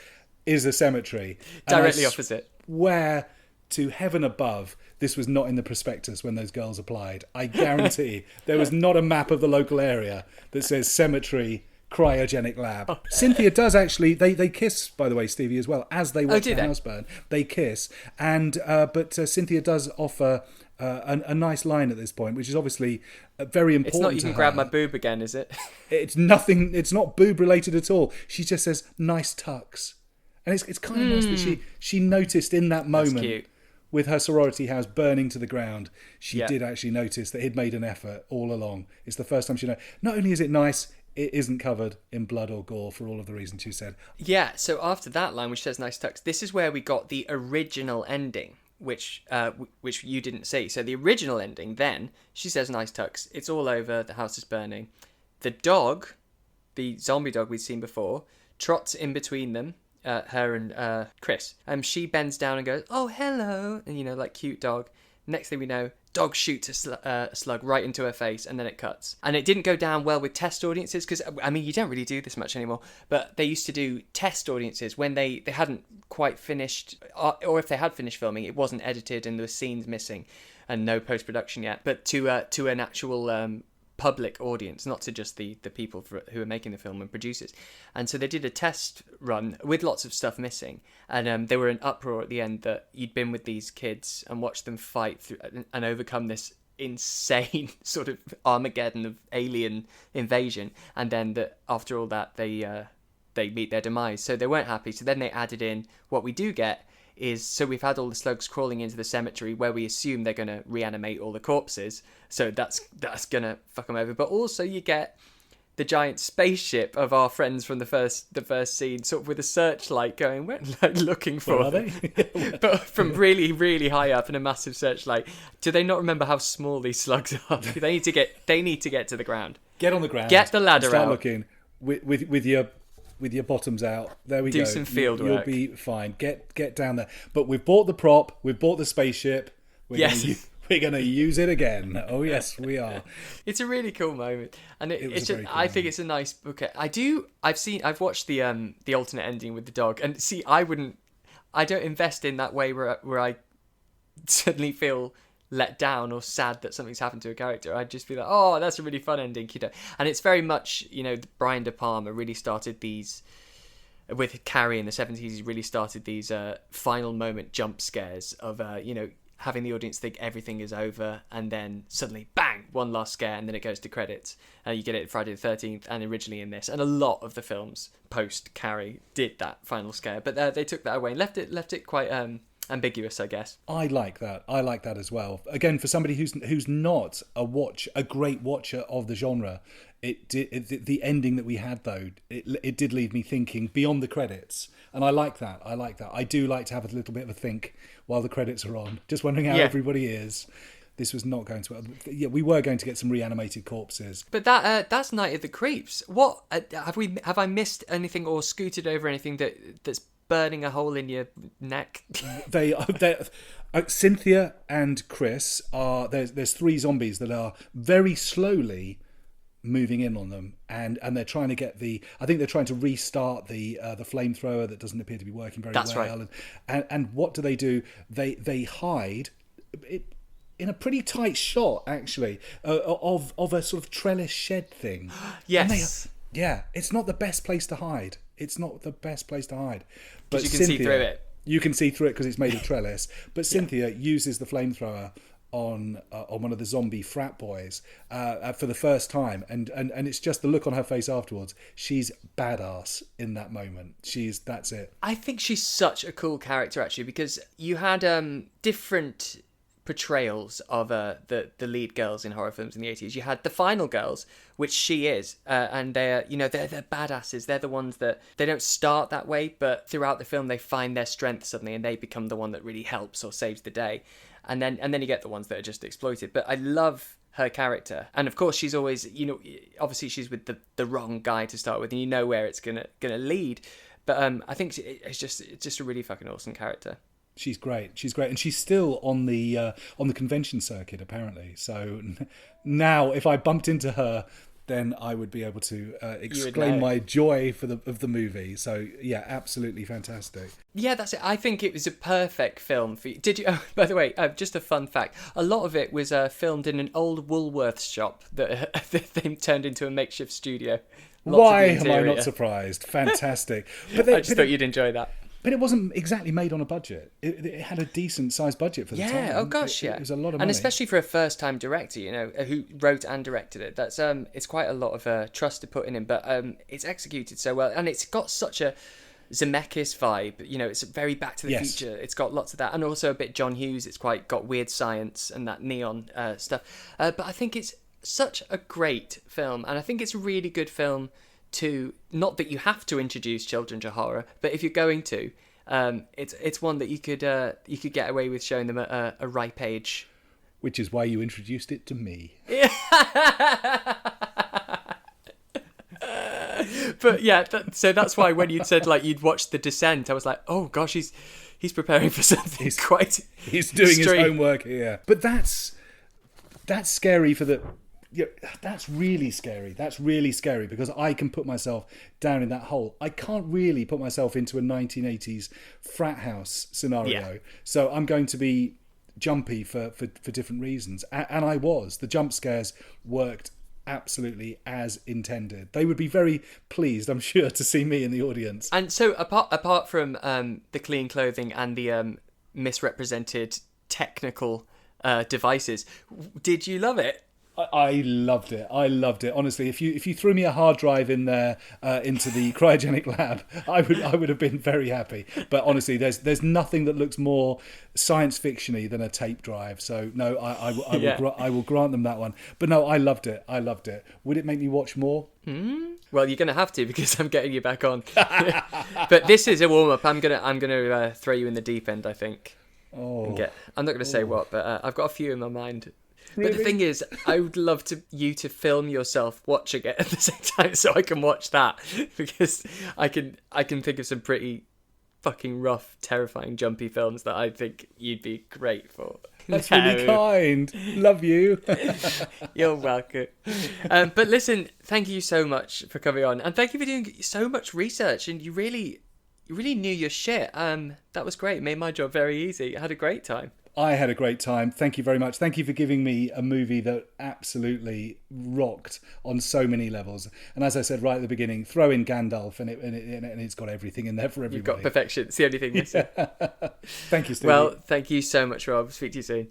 is a cemetery. Directly opposite. Where, to heaven above, this was not in the prospectus when those girls applied. I guarantee there was not a map of the local area that says cemetery, cryogenic lab. Cynthia does actually, they kiss, by the way, Stevie, as well, as they watch the house burn. They kiss. And but Cynthia does offer a nice line at this point, which is obviously very important. It's not you can grab my boob again, is it? It's nothing. It's not boob related at all. She just says nice tucks, and it's kind of nice that she noticed in that moment with her sorority house burning to the ground. She did actually notice that he'd made an effort all along. It's the first time she knows. Not only is it nice, it isn't covered in blood or gore for all of the reasons you said. Yeah. So after that line, which says nice tucks, this is where we got the original ending. Which you didn't see. So the original ending, then, she says nice tucks. It's all over. The house is burning. The dog, the zombie dog we'd seen before, trots in between them, her and Chris. She bends down and goes, oh, hello. And, like cute dog. Next thing we know, dog shoots a slug right into her face, and then it cuts. And it didn't go down well with test audiences, because, you don't really do this much anymore, but they used to do test audiences when they hadn't quite finished, or if they had finished filming, it wasn't edited and there were scenes missing and no post-production yet. But to an actual public audience, not to just the people who are making the film and producers. And so they did a test run with lots of stuff missing, and they were in uproar at the end that you'd been with these kids and watched them fight through and overcome this insane sort of Armageddon of alien invasion, and then that after all that they meet their demise. So they weren't happy. So then they added in what we do get is, so we've had all the slugs crawling into the cemetery where we assume they're going to reanimate all the corpses. So that's going to fuck them over. But also you get the giant spaceship of our friends from the first scene, sort of with a searchlight going, we're like looking for Where are them. they? But from really, really high up in a massive searchlight. Do they not remember how small these slugs are? They need to get to the ground. Get on the ground. Get the ladder start out. looking with your bottoms out. There we go. Do some field You'll work. be fine. Get down there. But we've bought the prop. We've bought the spaceship. We're going to use it again. Oh yes, we are. It's a really cool moment, and it's just, very cool I think it's a nice book. I've watched the alternate ending with the dog, and see, I don't invest in that way where I suddenly feel let down or sad that something's happened to a character. I'd just be like, oh, that's a really fun ending, kiddo. And it's very much, Brian De Palma really started these with Carrie in the 70s. He really started these final moment jump scares of having the audience think everything is over, and then suddenly, bang, one last scare, and then it goes to credits. You get it Friday the 13th, and originally in this. And a lot of the films post-Carrie did that final scare, but they took that away and left it quite ambiguous, I guess. I like that. I like that as well. Again, for somebody who's not a great watcher of the genre, the ending that we had though, it did leave me thinking beyond the credits, and I like that. I do like to have a little bit of a think while the credits are on, just wondering how everybody is. This was not going to. Yeah, we were going to get some reanimated corpses. But that's Night of the Creeps. What have I missed anything or scooted over anything that's burning a hole in your neck? They Cynthia and Chris are there's three zombies that are very slowly moving in on them, and they're trying to get I think they're trying to restart the flamethrower that doesn't appear to be working very That's well. Right. And what do? They hide in a pretty tight shot actually of a sort of trellis shed thing. Yes. It's not the best place to hide. But you can see through it. You can see through it because it's made of trellis. But Cynthia uses the flamethrower on one of the zombie frat boys for the first time, and it's just the look on her face afterwards. She's badass in that moment. That's it. I think she's such a cool character actually, because you had different portrayals of the lead girls in horror films in the 80s. You had the final girls, which she is, and they're badasses. They're the ones that they don't start that way, but throughout the film they find their strength suddenly, and they become the one that really helps or saves the day. And then you get the ones that are just exploited. But I love her character, and of course she's always, obviously she's with the wrong guy to start with, and you know where it's gonna lead. But I think it's just a really fucking awesome character. She's great, and she's still on the convention circuit apparently. So now, if I bumped into her, then I would be able to exclaim my joy of the movie. So yeah, absolutely fantastic. Yeah, that's it. I think it was a perfect film for you. Did you? Oh, by the way, just a fun fact: a lot of it was filmed in an old Woolworths shop that they turned into a makeshift studio. Why am I not surprised? Fantastic. I just thought you'd enjoy that. But it wasn't exactly made on a budget. It had a decent sized budget for the time. Yeah, oh gosh, It was a lot of money. And especially for a first time director, who wrote and directed it. That's it's quite a lot of trust to put in him, but it's executed so well, and it's got such a Zemeckis vibe. It's very Back to the Future. It's got lots of that, and also a bit John Hughes. It's quite got weird science and that neon stuff. But I think it's such a great film, and I think it's a really good film to, not that you have to introduce children to horror, but if you're going to, it's one that you could get away with showing them at a ripe age. Which is why you introduced it to me. But yeah, so that's why when you said like you'd watched The Descent, I was like, oh gosh, he's preparing for something He's doing extreme. his homework here. But that's scary for the. Yeah, that's really scary. That's really scary because I can put myself down in that hole. I can't really put myself into a 1980s frat house scenario. Yeah. So I'm going to be jumpy for different reasons. And I was. The jump scares worked absolutely as intended. They would be very pleased, I'm sure, to see me in the audience. And so apart from the clean clothing and the misrepresented technical devices, did you love it? I loved it. Honestly, if you threw me a hard drive in there into the cryogenic lab, I would have been very happy. But honestly, there's nothing that looks more science fictiony than a tape drive. So no, I will grant them that one. But no, I loved it. Would it make me watch more? Well, you're gonna have to, because I'm getting you back on. But this is a warm up. I'm gonna throw you in the deep end, I think. I'm not gonna say what, but I've got a few in my mind. But the thing is, I would love you to film yourself watching it at the same time, so I can watch that, because I can think of some pretty fucking rough, terrifying, jumpy films that I think you'd be great for. That's really kind. Love you. You're welcome. But listen, thank you so much for coming on, and thank you for doing so much research. And you really knew your shit. That was great. It made my job very easy. I had a great time. I had a great time. Thank you very much. Thank you for giving me a movie that absolutely rocked on so many levels. And as I said right at the beginning, throw in Gandalf and it's got everything in there for everybody. You've got perfection. It's the only thing missing. Yeah. Thank you, Steve. Well, thank you so much, Rob. Speak to you soon.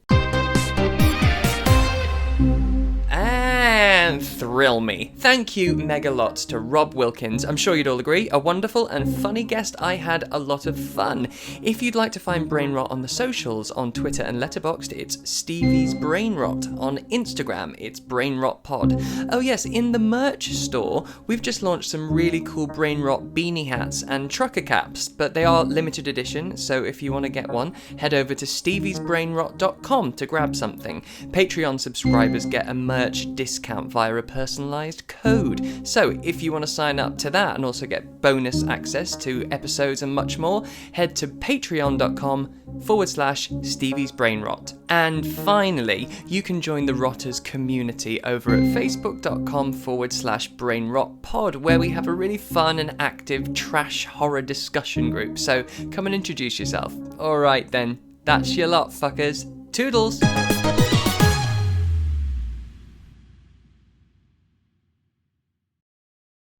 And thrill me. Thank you mega lots to Rob Wilkins. I'm sure you'd all agree, a wonderful and funny guest. I had a lot of fun. If you'd like to find Brain Rot on the socials, on Twitter and Letterboxd, it's Stevie's Brain Rot. On Instagram, it's Brain Rot Pod. Oh yes, in the merch store, we've just launched some really cool Brain Rot beanie hats and trucker caps, but they are limited edition, so if you want to get one, head over to steviesbrainrot.com to grab something. Patreon subscribers get a merch discount via a personalised code. So if you want to sign up to that and also get bonus access to episodes and much more, head to patreon.com/Stevie'sBrainRot. And finally, you can join the Rotters community over at facebook.com/BrainRotPod, where we have a really fun and active trash horror discussion group. So come and introduce yourself. Alright then, that's your lot, fuckers. Toodles!